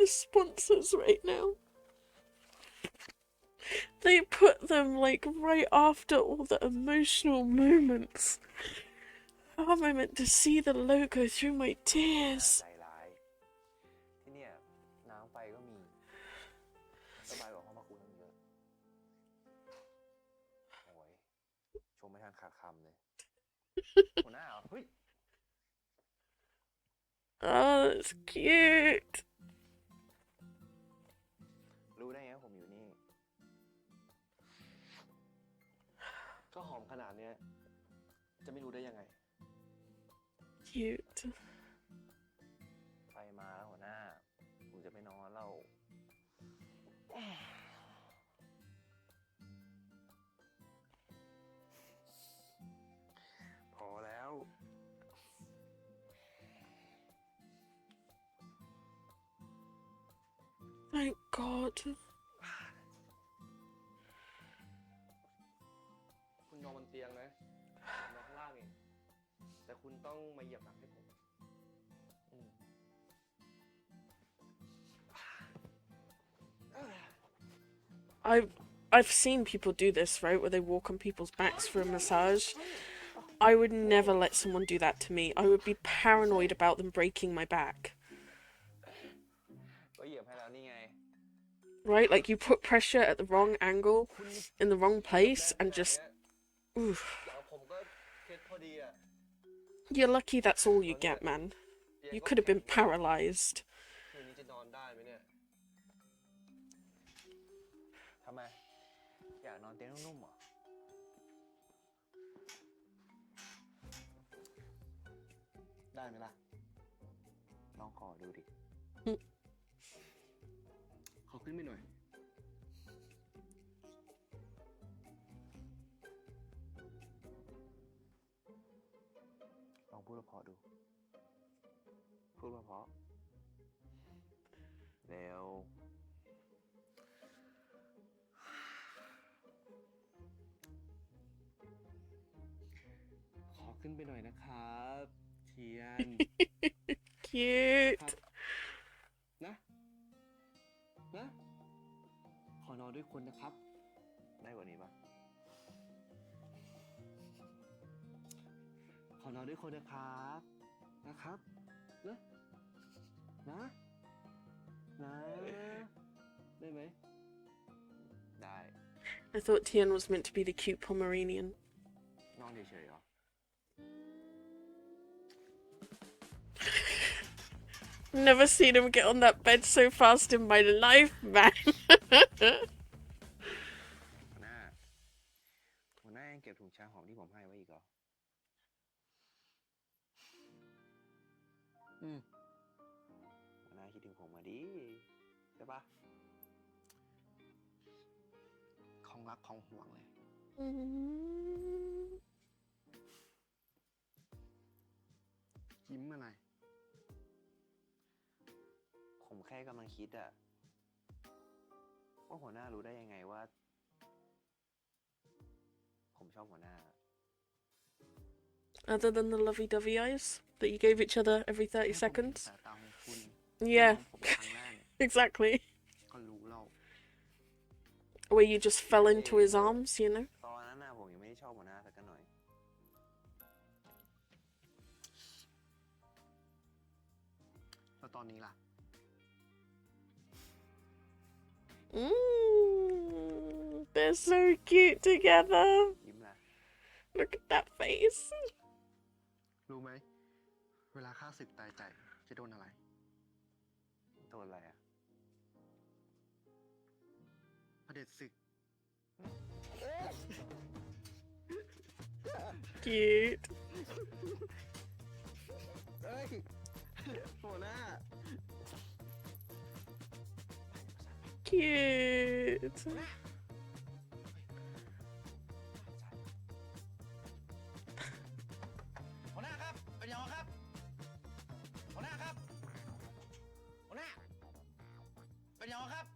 the sponsors right now. They put them like right after all the emotional moments. How am I meant to see the logo through my tears? ใจร้ายที่เนี่ยน้ำไฟก็มีสบายกว่าห้องพักกูตั้งเยอะโอ้ยชมไม่ทันขาดคำเลยหัวหน้าเหรอเฮ้ย Oh, that's cute. รู้ได้ไงว่าผมอยู่นี่ ก็หอมขนาดเนี้ยจะไม่รู้ได้ยังไง Cute. ไฟมาแล้วหัวหน้าผมจะไปนอนแล้ว พอแล้ว Thank God. คุณนอนบนเตียงนะผมนอนข้างล่างเองแต่คุณต้องมาเหยียบหลังให้ผม I've seen people do this, right, where they walk on people's backs for a massage. I would never let someone do that to me. I would be paranoid about them breaking my back. ก็เหยียบให้แล้วนี่ไง Right? Like you put pressure at the wrong angle, in the wrong place, and just... Oof. ผมก็เคล็ดพอดีอ่ะ You're lucky that's all you get, man. You could have been paralyzed. คืนนี้จะนอนได้ไหมเนี่ย ทำไม อยากนอนเตียงนุ่มๆเหรอ ได้ไหมล่ะ ลองขอดูดิ ขอขึ้นไปหน่อย ลองพูดเพราะๆดู พูดเพราะๆเร็ว ขอขึ้นไปหน่อยนะครับเทียน Cute. นะ นะ ขอนอนด้วยคนนะครับ ได้กว่านี้ปะ ขอนอนด้วยคนนะครับ นะครับ นะ นะ นะ ได้ไหม ได้ I thought Tian was meant to be the cute Pomeranian. นอนเฉยๆเหรอ Never seen him get on that bed so fast in my life, man. หัวหน้ายังเก็บถุงชาหอมที่ผมให้ไว้อีกเหรอ หัวหน้าคิดถึงผมมาดิใช่ปะ ของรักของห่วงเลย ยิ้มอะไร ผมแค่กำลังคิดอะว่าหัวหน้ารู้ได้ยังไงว่า ผมชอบหัวหน้า Other than the lovey-dovey eyes that you gave each other every 30 seconds. สายตาของคุณ Yeah, ผมครั้งแรกเนี่ย exactly. ก็รู้แล้ว Where you just fell into his arms, you know? ตอนนั้นน่ะผมยังไม่ได้ชอบหัวหน้าสักหน่อย แล้วตอนนี้ล่ะ They're so cute together. ยิ้มละ Look at that face. รู้ไหม เวลาข้าศึกตายใจจะโดนอะไร โดนอะไรอะ เผด็จศึก Cute. เฮ้ย หัวหน้า Cute. หัวหน้าครับ เป็นยังไงครับ หัวหน้าครับ หัวหน้า เป็นยังไงครับ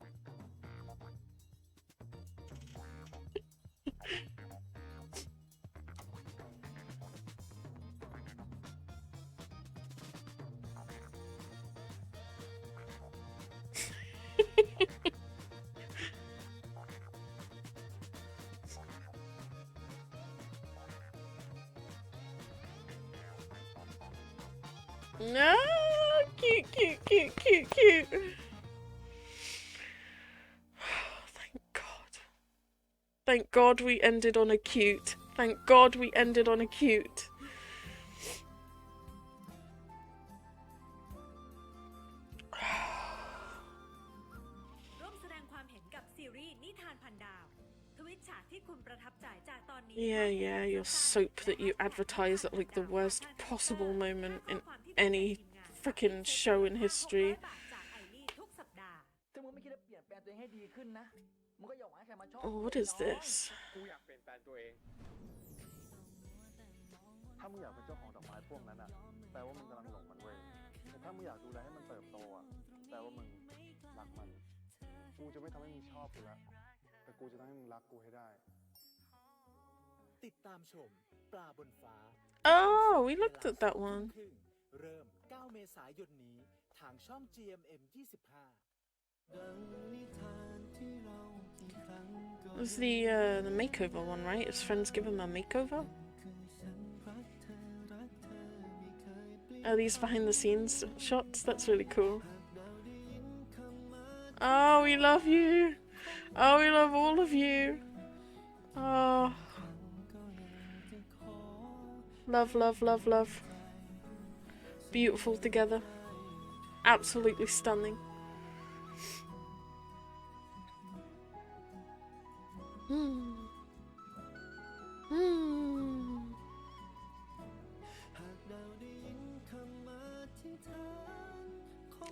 No, cute, cute, cute, cute, cute. Thank God. Thank God we ended on a cute. Thank God we ended on a cute. Yeah, your soap that you advertise at like the worst possible moment in any freaking show in history. Oh, what is this? ถ้ามึงอยากเป็นเจ้าของดอกไม้พวกนั้นอ่ะแปลว่ามึงกำลังหลงมันเว้ยแต่ถ้ามึงอยากดูแลให้มันเติบโตอ่ะแปลว่ามึงรักมันกูจะไม่ทำให้มึงชอบกูละแต่กูจะทำให้มึงรักกูให้ได้ ติดตามชมปลาบนฟ้า Oh, we looked at that one. เริ่ม 9 เมษายนนี้ทางช่อง GMM 25 It's the makeover one, right? His friends give him a makeover? Are these behind the scenes shots? That's really cool. Oh, we love you. Oh, we love all of you. Oh. Love, love, love, love. Beautiful together. Absolutely stunning.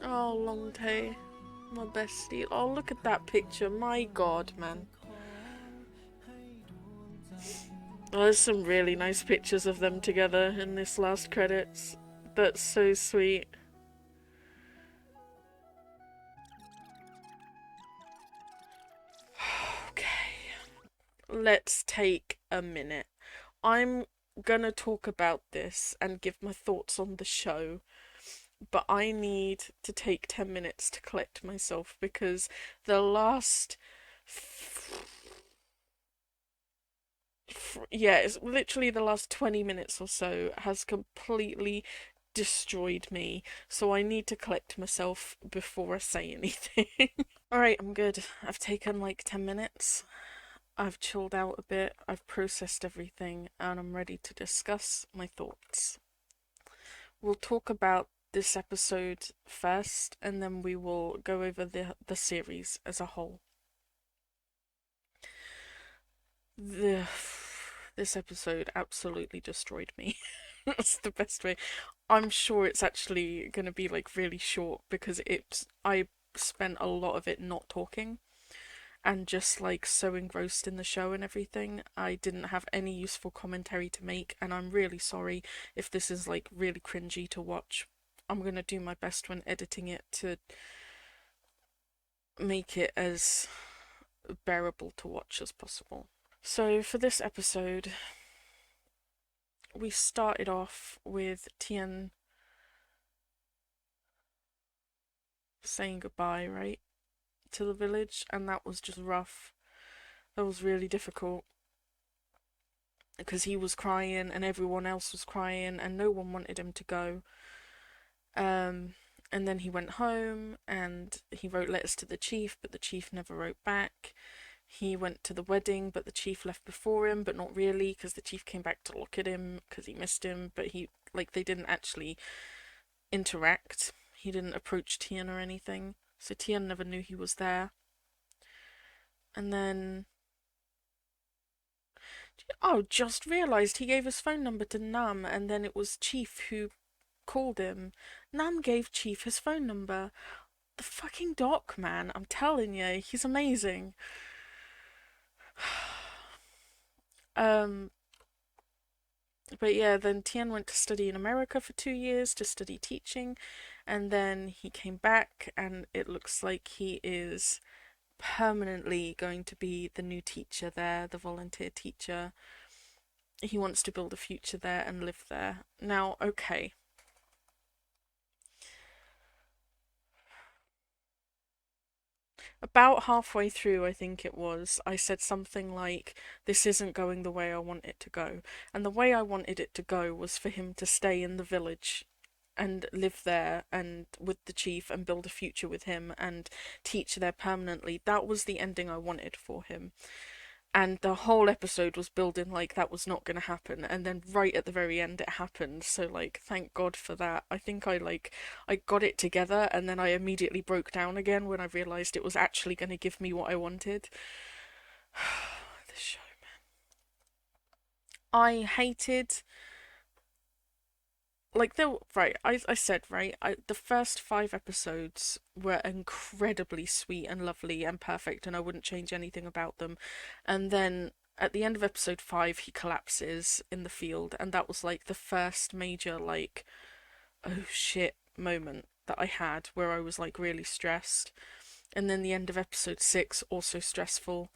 Oh, Long Tae, my bestie. Oh, look at that picture. My God, man. Oh, there's some really nice pictures of them together in this last credits. That's so sweet. Okay. Let's take a minute. I'm gonna talk about this and give my thoughts on the show, but I need to take 10 minutes to collect myself because the last... yeah, it's literally the last 20 minutes or so has completely destroyed me, so I need to collect myself before I say anything. Alright, I'm good. I've taken like 10 minutes. I've chilled out a bit, I've processed everything, and I'm ready to discuss my thoughts. We'll talk about this episode first, and then we will go over the series as a whole. This episode absolutely destroyed me. That's the best way. I'm sure it's actually gonna be like really short because I spent a lot of it not talking and just like so engrossed in the show and everything. I didn't have any useful commentary to make, and I'm really sorry if this is like really cringy to watch. I'm gonna do my best when editing it to make it as bearable to watch as possible. So for this episode, we started off with Tien saying goodbye, right, to the village, and that was just rough. That was really difficult because he was crying and everyone else was crying and no one wanted him to go. And then he went home and he wrote letters to the chief, but the chief never wrote back. He went to the wedding, but the chief left before him, but not really, because the chief came back to look at him because he missed him, but they didn't actually interact. He didn't approach Tien or anything, so Tien never knew he was there. And then... just realised he gave his phone number to Nam, and then it was Chief who called him. Nam gave Chief his phone number. The fucking doc, man, I'm telling you, he's amazing. But yeah, then Tien went to study in America for 2 years to study teaching, and then he came back and it looks like he is permanently going to be the new teacher there, the volunteer teacher. He wants to build a future there and live there. Now, okay. About halfway through, I think it was, I said something like, this isn't going the way I want it to go. And the way I wanted it to go was for him to stay in the village and live there and with the chief and build a future with him and teach there permanently. That was the ending I wanted for him. And the whole episode was building like that was not going to happen, and then right at the very end it happened. So like, thank God for that. I think I got it together, and then I immediately broke down again when I realized it was actually going to give me what I wanted. This show, man. I hated, like, I said, right, the first 5 episodes were incredibly sweet and lovely and perfect, and I wouldn't change anything about them. And then at the end of episode 5, he collapses in the field, and that was like the first major, like, oh shit moment that I had, where I was like really stressed. And then the end of episode 6, also stressful.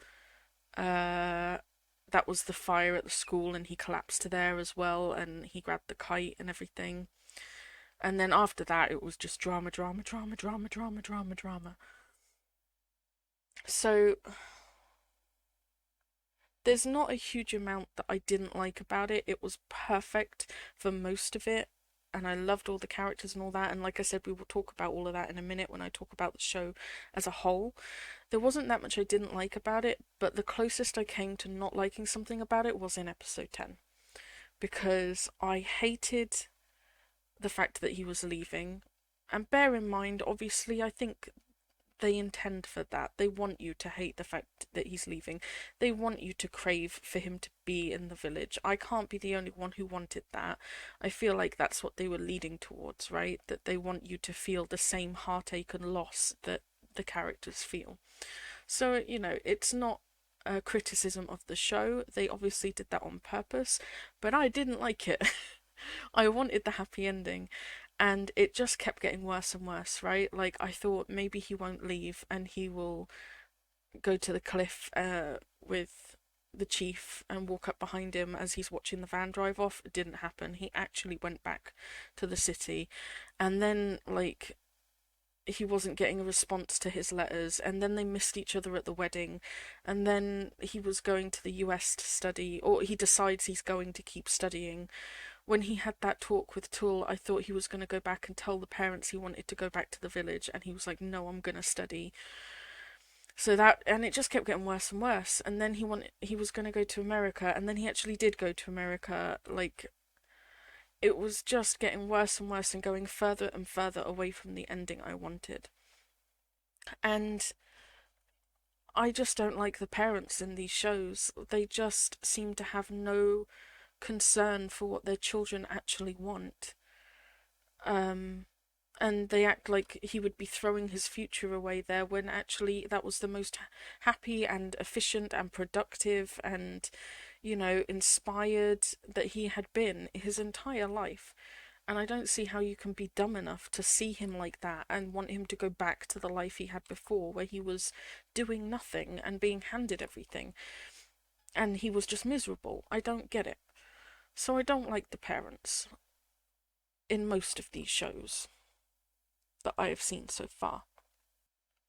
That was the fire at the school, and he collapsed there as well, and he grabbed the kite and everything. And then after that, it was just drama. So there's not a huge amount that I didn't like about it. It was perfect for most of it, and I loved all the characters and all that. And like I said, we will talk about all of that in a minute when I talk about the show as a whole. There wasn't that much I didn't like about it, but the closest I came to not liking something about it was in episode 10. Because I hated the fact that he was leaving. And bear in mind, obviously, I think they intend for that. They want you to hate the fact that he's leaving. They want you to crave for him to be in the village. I can't be the only one who wanted that. I feel like that's what they were leading towards, right? That they want you to feel the same heartache and loss that the characters feel. So, you know, it's not a criticism of the show. They obviously did that on purpose, but I didn't like it. I wanted the happy ending, and it just kept getting worse and worse, right? Like, I thought maybe he won't leave and he will go to the cliff with the chief and walk up behind him as he's watching the van drive off. It didn't happen. He actually went back to the city, and then, like, he wasn't getting a response to his letters, and then they missed each other at the wedding, and then he was going to the US to study, or he decides he's going to keep studying. When he had that talk with Tool, I thought he was going to go back and tell the parents he wanted to go back to the village, and he was like, no, I'm going to study. So that, and it just kept getting worse and worse, and then he was going to go to America, and then he actually did go to America. Like, it was just getting worse and worse and going further and further away from the ending I wanted. And I just don't like the parents in these shows. They just seem to have no concern for what their children actually want. And they act like he would be throwing his future away there, when actually that was the most happy and efficient and productive and, you know, inspired that he had been his entire life. And I don't see how you can be dumb enough to see him like that and want him to go back to the life he had before, where he was doing nothing and being handed everything, and he was just miserable. I don't get it. So I don't like the parents in most of these shows that I have seen so far.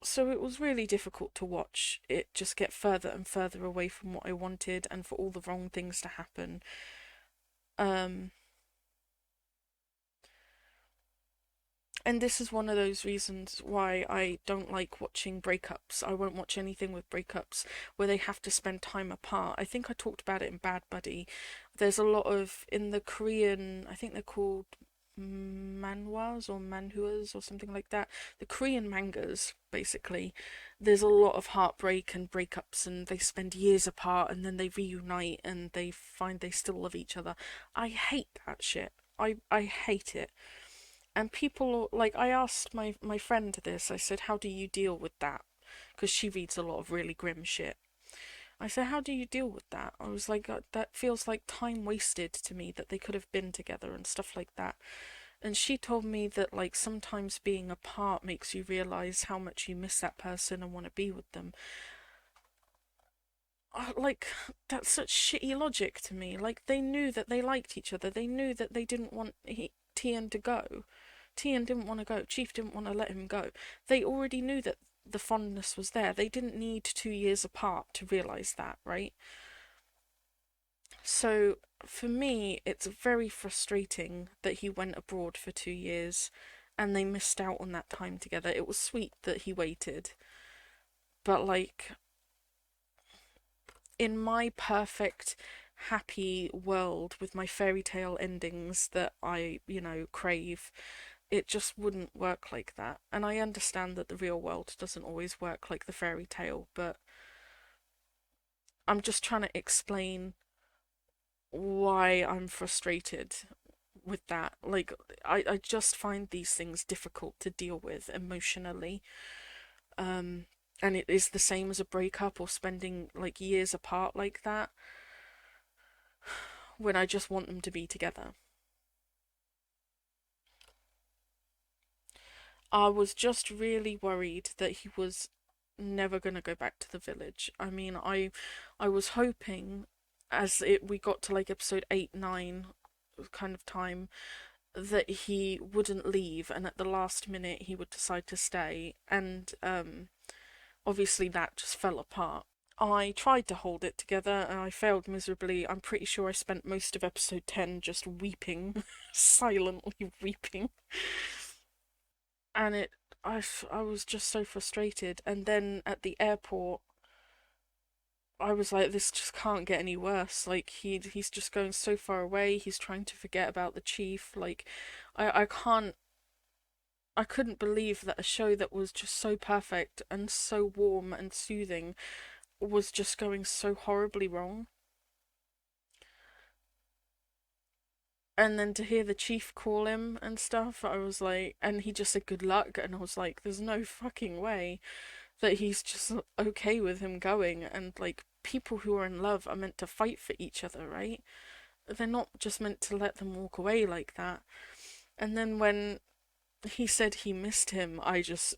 So it was really difficult to watch it just get further and further away from what I wanted, and for all the wrong things to happen. And this is one of those reasons why I don't like watching breakups. I won't watch anything with breakups where they have to spend time apart. I think I talked about it in Bad Buddy. There's a lot of, in the Korean, I think they're called manhwas or manhuas or something like that. The Korean mangas, basically. There's a lot of heartbreak and breakups, and they spend years apart and then they reunite and they find they still love each other. I hate that shit. I hate it. And people, like, I asked my friend this, I said, how do you deal with that? Because she reads a lot of really grim shit. I said, how do you deal with that? I was like, that feels like time wasted to me, that they could have been together and stuff like that. And she told me that, like, sometimes being apart makes you realise how much you miss that person and want to be with them. Like, that's such shitty logic to me. Like, they knew that they liked each other. They knew that they didn't want Tian to go. Tian didn't want to go. Chief didn't want to let him go. They already knew that the fondness was there. They didn't need 2 years apart to realise that, right? So for me, it's very frustrating that he went abroad for 2 years and they missed out on that time together. It was sweet that he waited, but like, in my perfect, happy world with my fairy tale endings that I, crave, it just wouldn't work like that. And I understand that the real world doesn't always work like the fairy tale, but I'm just trying to explain why I'm frustrated with that. Like, I just find these things difficult to deal with emotionally. And it is the same as a breakup or spending like years apart like that, when I just want them to be together. I was just really worried that he was never going to go back to the village. I mean, I was hoping, as we got to like episode 8, 9 kind of time, that he wouldn't leave and at the last minute he would decide to stay, and obviously that just fell apart. I tried to hold it together and I failed miserably. I'm pretty sure I spent most of episode 10 just weeping, silently weeping. And I was just so frustrated. And then at the airport, I was like, this just can't get any worse. Like, he's just going so far away. He's trying to forget about the chief. Like, I couldn't believe that a show that was just so perfect and so warm and soothing was just going so horribly wrong. And then to hear the chief call him and stuff, I was like, and he just said good luck, and I was like, there's no fucking way that he's just okay with him going. And like, people who are in love are meant to fight for each other, right? They're not just meant to let them walk away like that. And then when he said he missed him, I just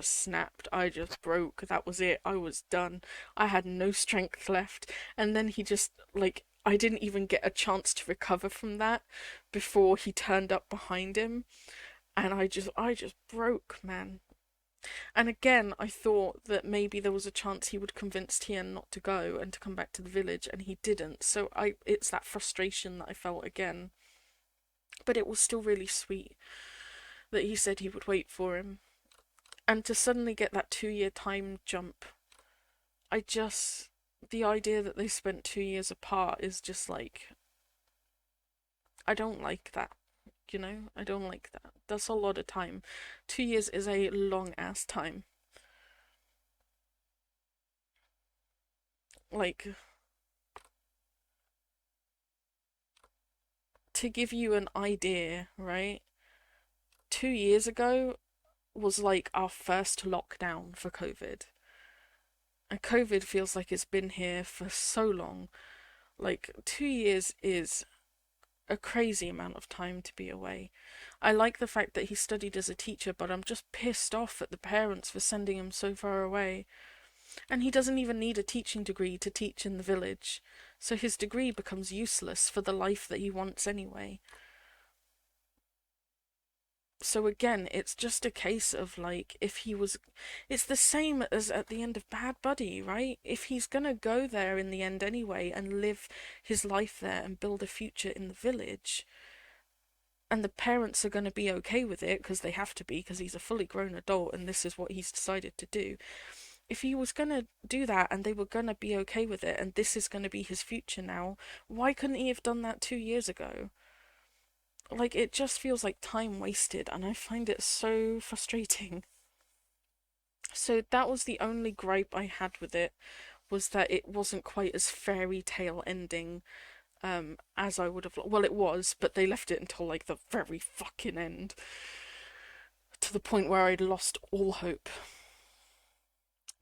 snapped. I just broke. That was it. I was done. I had no strength left. And then he just, like, I didn't even get a chance to recover from that before he turned up behind him. And I just broke, man. And again, I thought that maybe there was a chance he would convince Tien not to go and to come back to the village, and he didn't. So it's that frustration that I felt again. But it was still really sweet that he said he would wait for him. And to suddenly get that 2-year time jump, the idea that they spent 2 years apart is just like, I don't like that, I don't like that. That's a lot of time. 2 years is a long ass time. Like, to give you an idea, right? 2 years ago was like our first lockdown for COVID. And COVID feels like it's been here for so long. Like, 2 years is a crazy amount of time to be away. I like the fact that he studied as a teacher, but I'm just pissed off at the parents for sending him so far away. And he doesn't even need a teaching degree to teach in the village, so his degree becomes useless for the life that he wants anyway. So again, it's just a case of like, it's the same as at the end of Bad Buddy, right? If he's gonna go there in the end anyway and live his life there and build a future in the village, and the parents are gonna be okay with it, because they have to be, because he's a fully grown adult and this is what he's decided to do. If he was gonna do that and they were gonna be okay with it and this is gonna be his future now, why couldn't he have done that 2 years ago? Like, it just feels like time wasted, and I find it so frustrating. So that was the only gripe I had with it, was that it wasn't quite as fairy tale ending as I would have. Well, it was, but they left it until like the very fucking end, to the point where I'd lost all hope.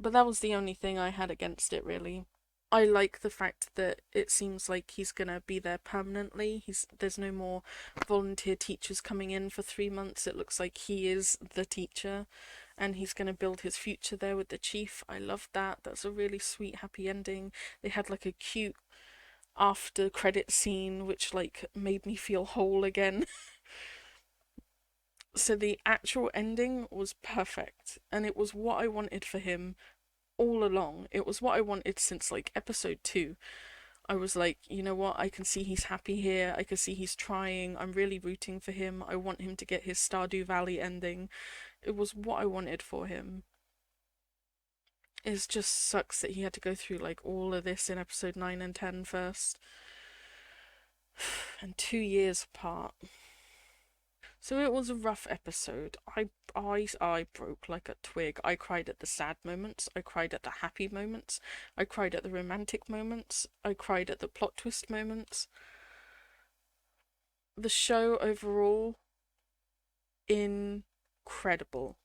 But that was the only thing I had against it, really. I like the fact that it seems like he's gonna be there permanently. There's no more volunteer teachers coming in for 3 months. It looks like he is the teacher, and he's gonna build his future there with the chief. I love that. That's a really sweet, happy ending. They had like a cute after credit scene, which like made me feel whole again. So the actual ending was perfect, and it was what I wanted for him all along. It was what I wanted since like episode 2. I was like, you know what, I can see he's happy here, I can see he's trying, I'm really rooting for him, I want him to get his Stardew Valley ending. It was what I wanted for him. It just sucks that he had to go through like all of this in episode 9 and 10 first. And 2 years apart. So it was a rough episode. I broke like a twig. I cried at the sad moments. I cried at the happy moments. I cried at the romantic moments. I cried at the plot twist moments. The show overall, incredible.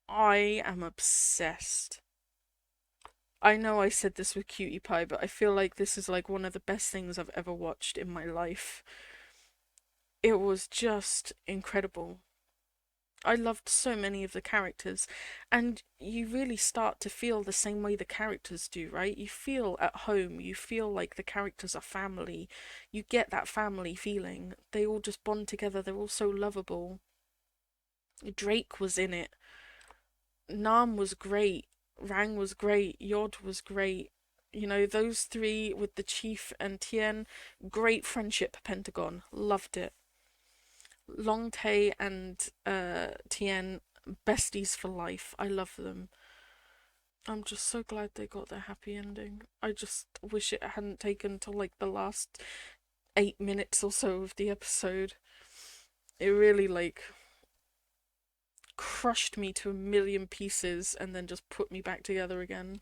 I am obsessed. I know I said this with Cutie Pie, but I feel like this is like one of the best things I've ever watched in my life. It was just incredible. I loved so many of the characters, and you really start to feel the same way the characters do, right? You feel at home, you feel like the characters are family, you get that family feeling. They all just bond together, they're all so lovable. Drake was in it. Nam was great. Rang was great. Yod was great. You know, those three with the Chief and Tien, great friendship, Pentagon. Loved it. Long Tae and Tien, besties for life. I love them. I'm just so glad they got their happy ending. I just wish it hadn't taken till like the last 8 minutes or so of the episode. It really like crushed me to a million pieces and then just put me back together again.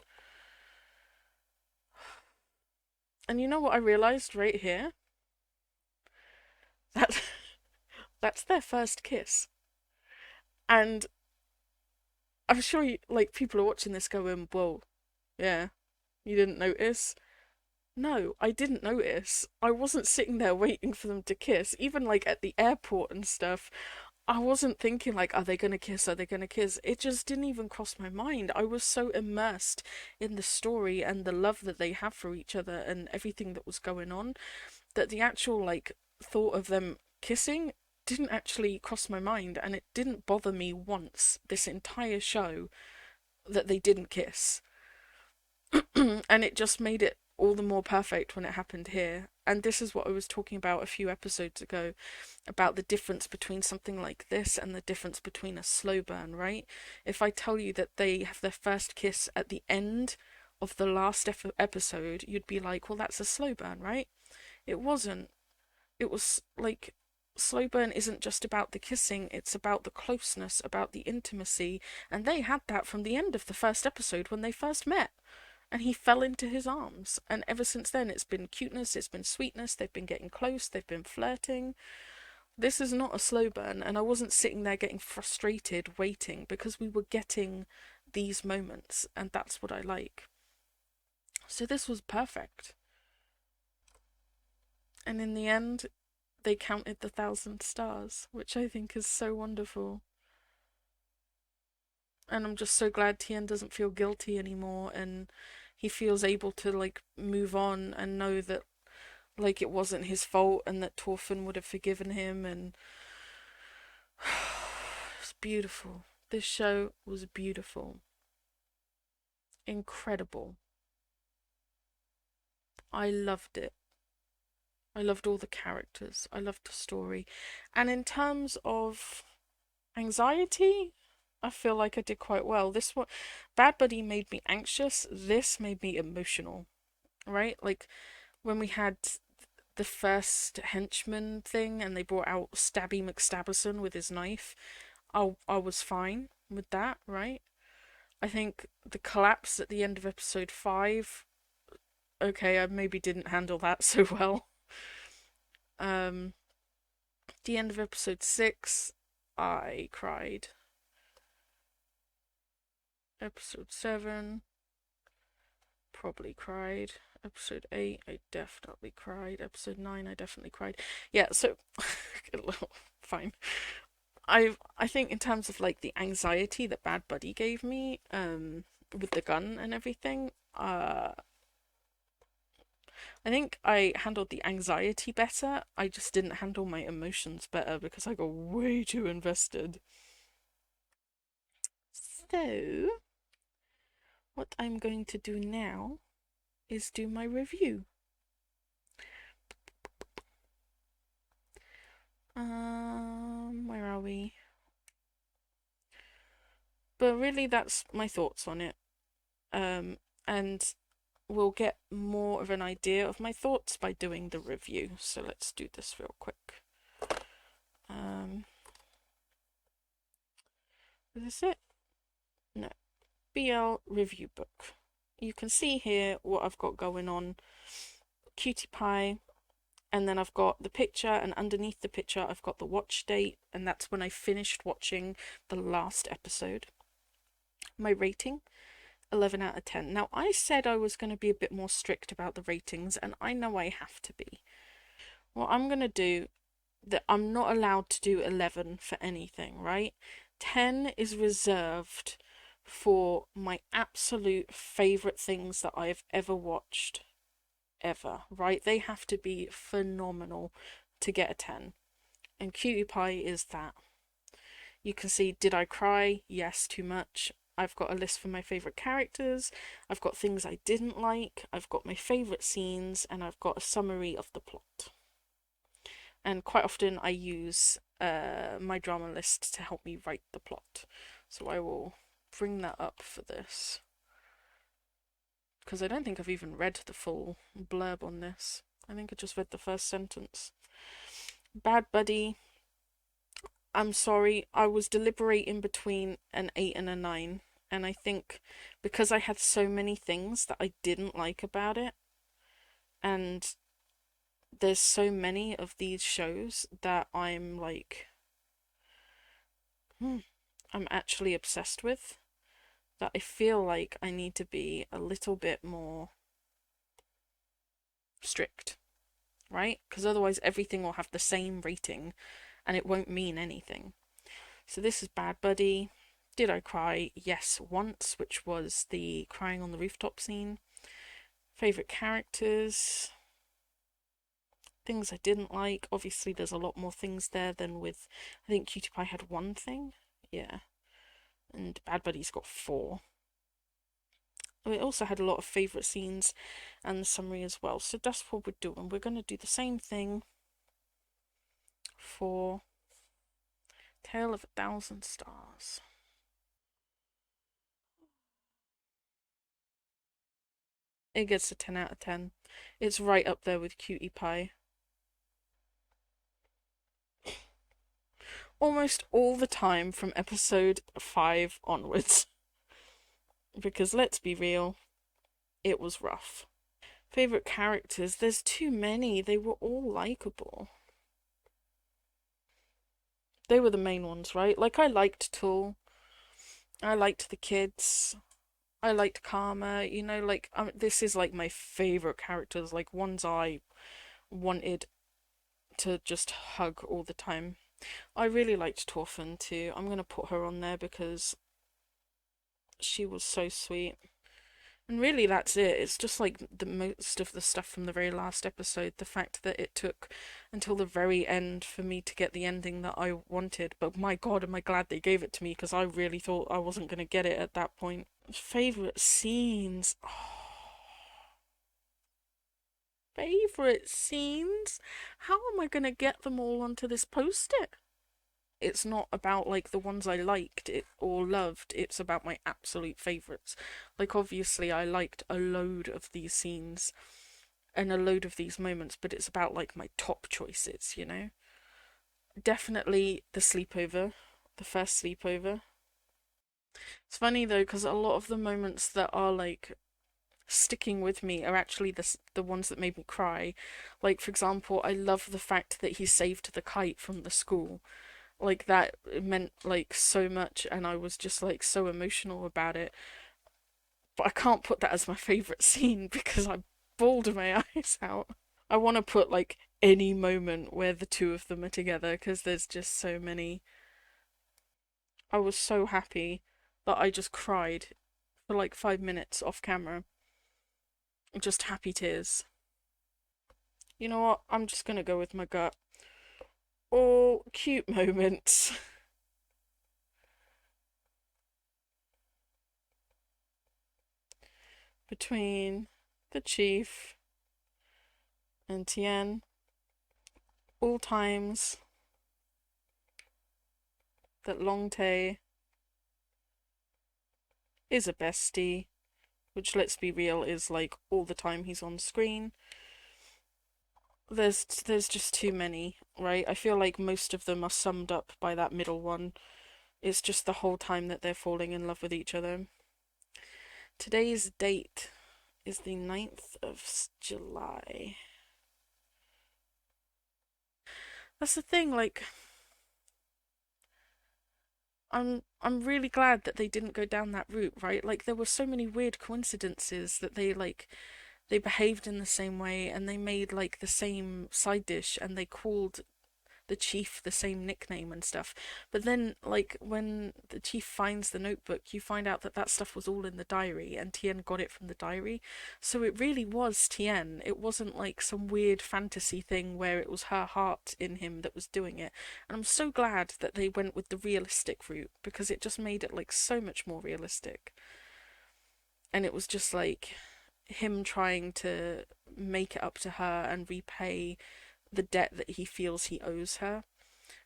And you know what I realized right here? That's their first kiss. And I'm sure like people are watching this going, whoa, yeah, you didn't notice? No, I didn't notice. I wasn't sitting there waiting for them to kiss. Even like at the airport and stuff, I wasn't thinking like, are they gonna kiss? Are they gonna kiss? It just didn't even cross my mind. I was so immersed in the story and the love that they have for each other and everything that was going on, that the actual like thought of them kissing didn't actually cross my mind, and it didn't bother me once this entire show that they didn't kiss. And it just made it all the more perfect when it happened here. And this is what I was talking about a few episodes ago, about the difference between something like this and the difference between a slow burn, right? If I tell you that they have their first kiss at the end of the last episode, you'd be like, well, that's a slow burn, right? It wasn't. It was like, slow burn isn't just about the kissing, it's about the closeness, about the intimacy, and they had that from the end of the first episode when they first met. And he fell into his arms. And ever since then, it's been cuteness, it's been sweetness, they've been getting close, they've been flirting. This is not a slow burn, and I wasn't sitting there getting frustrated waiting, because we were getting these moments, and that's what I like. So this was perfect. And in the end, they counted the 1,000 stars, which I think is so wonderful. And I'm just so glad Tien doesn't feel guilty anymore, and he feels able to like move on and know that like it wasn't his fault and that Torfin would have forgiven him. And it's beautiful. This show was beautiful. Incredible. I loved it. I loved all the characters. I loved the story. And in terms of anxiety, I feel like I did quite well. This one, Bad Buddy made me anxious. This made me emotional, right? Like when we had the first henchman thing and they brought out Stabby McStabberson with his knife, I was fine with that, right? I think the collapse at the end of episode 5, okay, I maybe didn't handle that so well. The end of episode 6, I cried. Episode 7, probably cried. Episode 8, I definitely cried. Episode 9, I definitely cried. Yeah, so fine. I think in terms of like the anxiety that Bad Buddy gave me, with the gun and everything, I think I handled the anxiety better. I just didn't handle my emotions better because I got way too invested. So, what I'm going to do now is do my review. Where are we? But really, that's my thoughts on it. And we'll get more of an idea of my thoughts by doing the review. So let's do this real quick. Is this it? No. BL review book. You can see here what I've got going on. Cutie Pie. And then I've got the picture, and underneath the picture I've got the watch date, and that's when I finished watching the last episode. My rating, 11 out of 10. Now, I said I was going to be a bit more strict about the ratings, and I know I have to be. What I'm going to do, that I'm not allowed to do 11 for anything, right? 10 is reserved for my absolute favourite things that I've ever watched. Ever, right? They have to be phenomenal to get a 10. And Cutie Pie is that. You can see, did I cry? Yes, too much. I've got a list for my favourite characters, I've got things I didn't like, I've got my favourite scenes, and I've got a summary of the plot. And quite often I use my drama list to help me write the plot. So I will bring that up for this. Because I don't think I've even read the full blurb on this. I think I just read the first sentence. Bad Buddy. I'm sorry, I was deliberating between an 8 and a 9. And I think because I had so many things that I didn't like about it, and there's so many of these shows that I'm like, I'm actually obsessed with, that I feel like I need to be a little bit more strict, right? Because otherwise everything will have the same rating and it won't mean anything. So this is Bad Buddy. Did I cry? Yes, once, which was the crying on the rooftop scene. Favourite characters. Things I didn't like. Obviously there's a lot more things there than with, I think Cutie Pie had one thing. Yeah. And Bad Buddy's got 4. We also had a lot of favourite scenes and the summary as well. So that's what we're doing. We're going to do the same thing for Tale of 1,000 Stars. It gets a 10 out of 10. It's right up there with Cutie Pie. Almost all the time from episode 5 onwards. Because let's be real, it was rough. Favourite characters, there's too many. They were all likeable. They were the main ones, right? Like, I liked Tool. I liked the kids. I liked Karma. You know, like, this is like my favourite characters. Like, ones I wanted to just hug all the time. I really liked Torfin too. I'm going to put her on there because she was so sweet. And really that's it. It's just like the most of the stuff from the very last episode. The fact that it took until the very end for me to get the ending that I wanted. But my god, am I glad they gave it to me, because I really thought I wasn't going to get it at that point. Favourite scenes. Favourite scenes? How am I going to get them all onto this post-it? It's not about like the ones I liked or loved, it's about my absolute favourites. Like, obviously I liked a load of these scenes and a load of these moments, but it's about like my top choices, you know? Definitely the sleepover, the first sleepover. It's funny though, because a lot of the moments that are like sticking with me are actually the ones that made me cry. Like, for example, I love the fact that he saved the kite from the school. Like, that meant like so much, and I was just like so emotional about it. But I can't put that as my favourite scene because I bawled my eyes out. I want to put like any moment where the two of them are together, because there's just so many. I was so happy that I just cried for like 5 minutes off camera. Just happy tears. You know what? I'm just gonna go with my gut. All cute moments. Between the chief, and Tien, all times that Long Tae is a bestie, which, let's be real, is like all the time he's on screen. There's just too many, right? I feel like most of them are summed up by that middle one. It's just the whole time that they're falling in love with each other. Today's date is the 9th of July. That's the thing, like, I'm really glad that they didn't go down that route, right? Like, there were so many weird coincidences that they behaved in the same way, and they made like the same side dish, and they called the chief the same nickname and stuff. But then, like, when the chief finds the notebook, you find out that stuff was all in the diary, and Tien got it from the diary. So it really was Tien. It wasn't like some weird fantasy thing where it was her heart in him that was doing it. And I'm so glad that they went with the realistic route, because it just made it like so much more realistic. And it was just like him trying to make it up to her and repay the debt that he feels he owes her,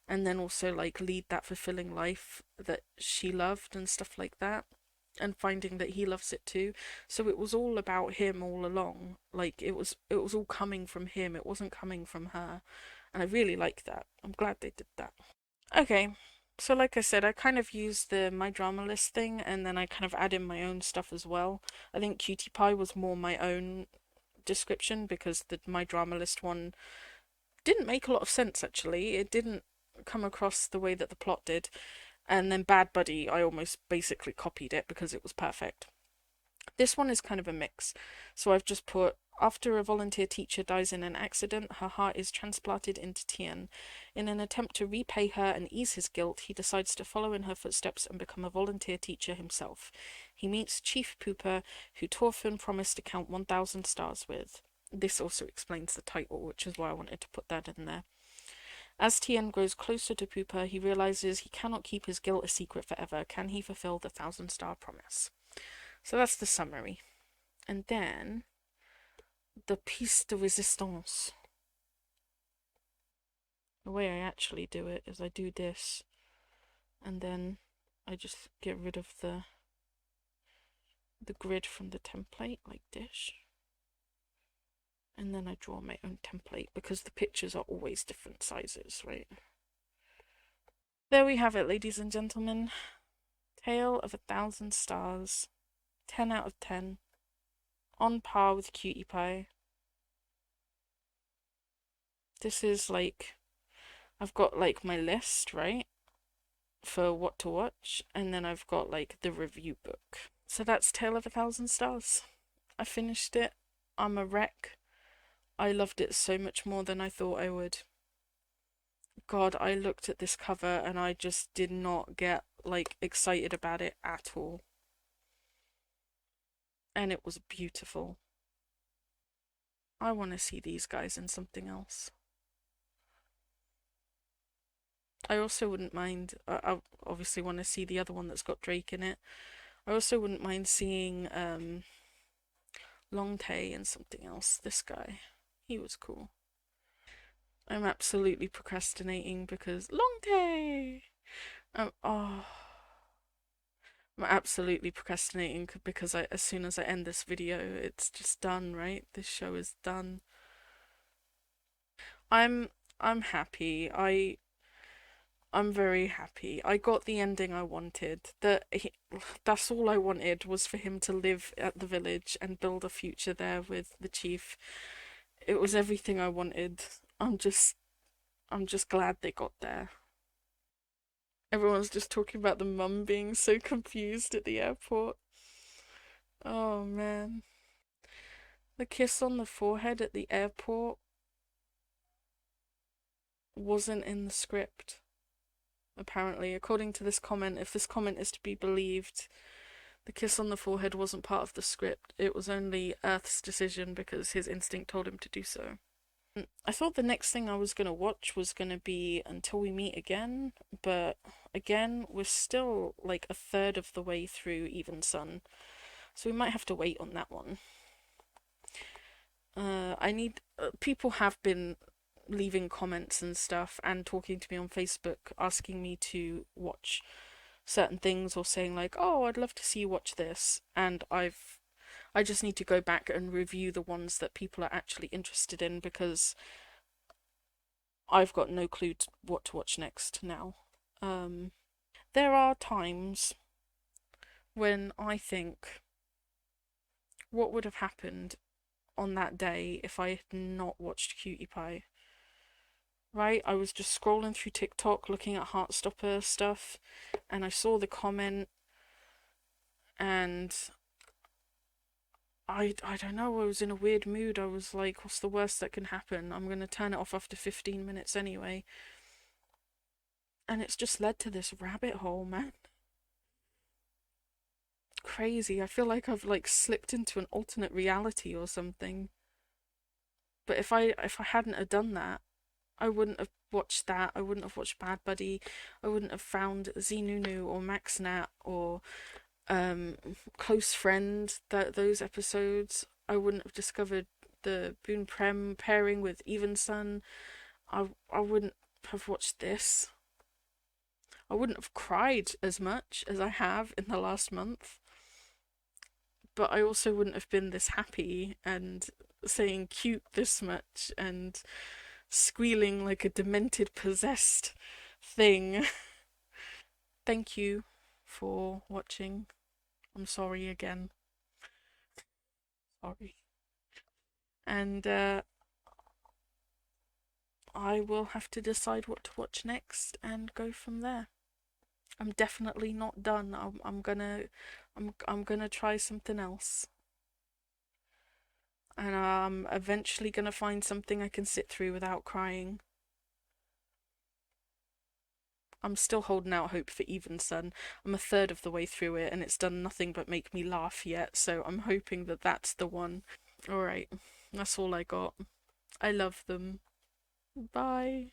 and then also like lead that fulfilling life that she loved and stuff like that, and finding that he loves it too. So it was all about him all along. Like it was all coming from him, it wasn't coming from her, and I really like that. I'm glad they did that. Okay, so like I said, I kind of used the My Drama List thing, and then I kind of add in my own stuff as well. I think Cutie Pie was more my own description, because the My Drama List one didn't make a lot of sense, actually. It didn't come across the way that the plot did. And then Bad Buddy, I almost basically copied it because it was perfect. This one is kind of a mix. So I've just put, after a volunteer teacher dies in an accident, her heart is transplanted into Tien. In an attempt to repay her and ease his guilt, he decides to follow in her footsteps and become a volunteer teacher himself. He meets Chief Pooper, who Torfin promised to count 1,000 stars with. This also explains the title, which is why I wanted to put that in there. As Tien grows closer to Pooper, he realizes he cannot keep his guilt a secret forever. Can he fulfill the 1,000-star promise? So that's the summary. And then, the piece de resistance. The way I actually do it is I do this, and then I just get rid of the grid from the template, like this. And then I draw my own template, because the pictures are always different sizes, right? There we have it, ladies and gentlemen. Tale of 1,000 Stars. 10 out of 10. On par with Cutie Pie. This is like, I've got like my list, right? For what to watch. And then I've got like the review book. So that's Tale of 1,000 Stars. I finished it. I'm a wreck. I loved it so much more than I thought I would. God, I looked at this cover and I just did not get, like, excited about it at all. And it was beautiful. I want to see these guys in something else. I also wouldn't mind, I obviously want to see the other one that's got Drake in it. I also wouldn't mind seeing Long Tae in something else. This guy. He was cool. I'm absolutely procrastinating because Long Tae! I'm absolutely procrastinating because as soon as I end this video, it's just done, right? This show is done. I'm happy. I'm very happy. I got the ending I wanted. That's all I wanted, was for him to live at the village and build a future there with the chief. It was everything I wanted. I'm just glad they got there. Everyone's just talking about the mum being so confused at the airport. Oh man. The kiss on the forehead at the airport wasn't in the script. Apparently, according to this comment, if this comment is to be believed, the kiss on the forehead wasn't part of the script. It was only Earth's decision because his instinct told him to do so. I thought the next thing I was going to watch was going to be Until We Meet Again, but again, we're still like a third of the way through Even Sun, so we might have to wait on that one. I need people have been leaving comments and stuff and talking to me on Facebook asking me to watch certain things or saying like, "Oh, I'd love to see you watch this." And I just need to go back and review the ones that people are actually interested in because I've got no clue what to watch next now. There are times when I think, what would have happened on that day if I had not watched Cutie Pie? Right? I was just scrolling through TikTok looking at Heartstopper stuff and I saw the comment and I don't know, I was in a weird mood. I was like, what's the worst that can happen? I'm gonna turn it off after 15 minutes anyway. And it's just led to this rabbit hole, man. Crazy. I feel like I've like slipped into an alternate reality or something. But if I hadn't have done that, I wouldn't have watched that. I wouldn't have watched Bad Buddy. I wouldn't have found Zinunu or MaxNat or Close Friend. Those episodes. I wouldn't have discovered the Boon Prem pairing with Even Sun. I wouldn't have watched this. I wouldn't have cried as much as I have in the last month. But I also wouldn't have been this happy and saying cute this much and squealing like a demented, possessed thing. Thank you for watching. I'm sorry again. Sorry. And I will have to decide what to watch next and go from there. I'm definitely not done. I'm gonna try something else. And I'm eventually gonna find something I can sit through without crying. I'm still holding out hope for Even Sun. I'm a third of the way through it and it's done nothing but make me laugh yet, so I'm hoping that that's the one. Alright, that's all I got. I love them. Bye.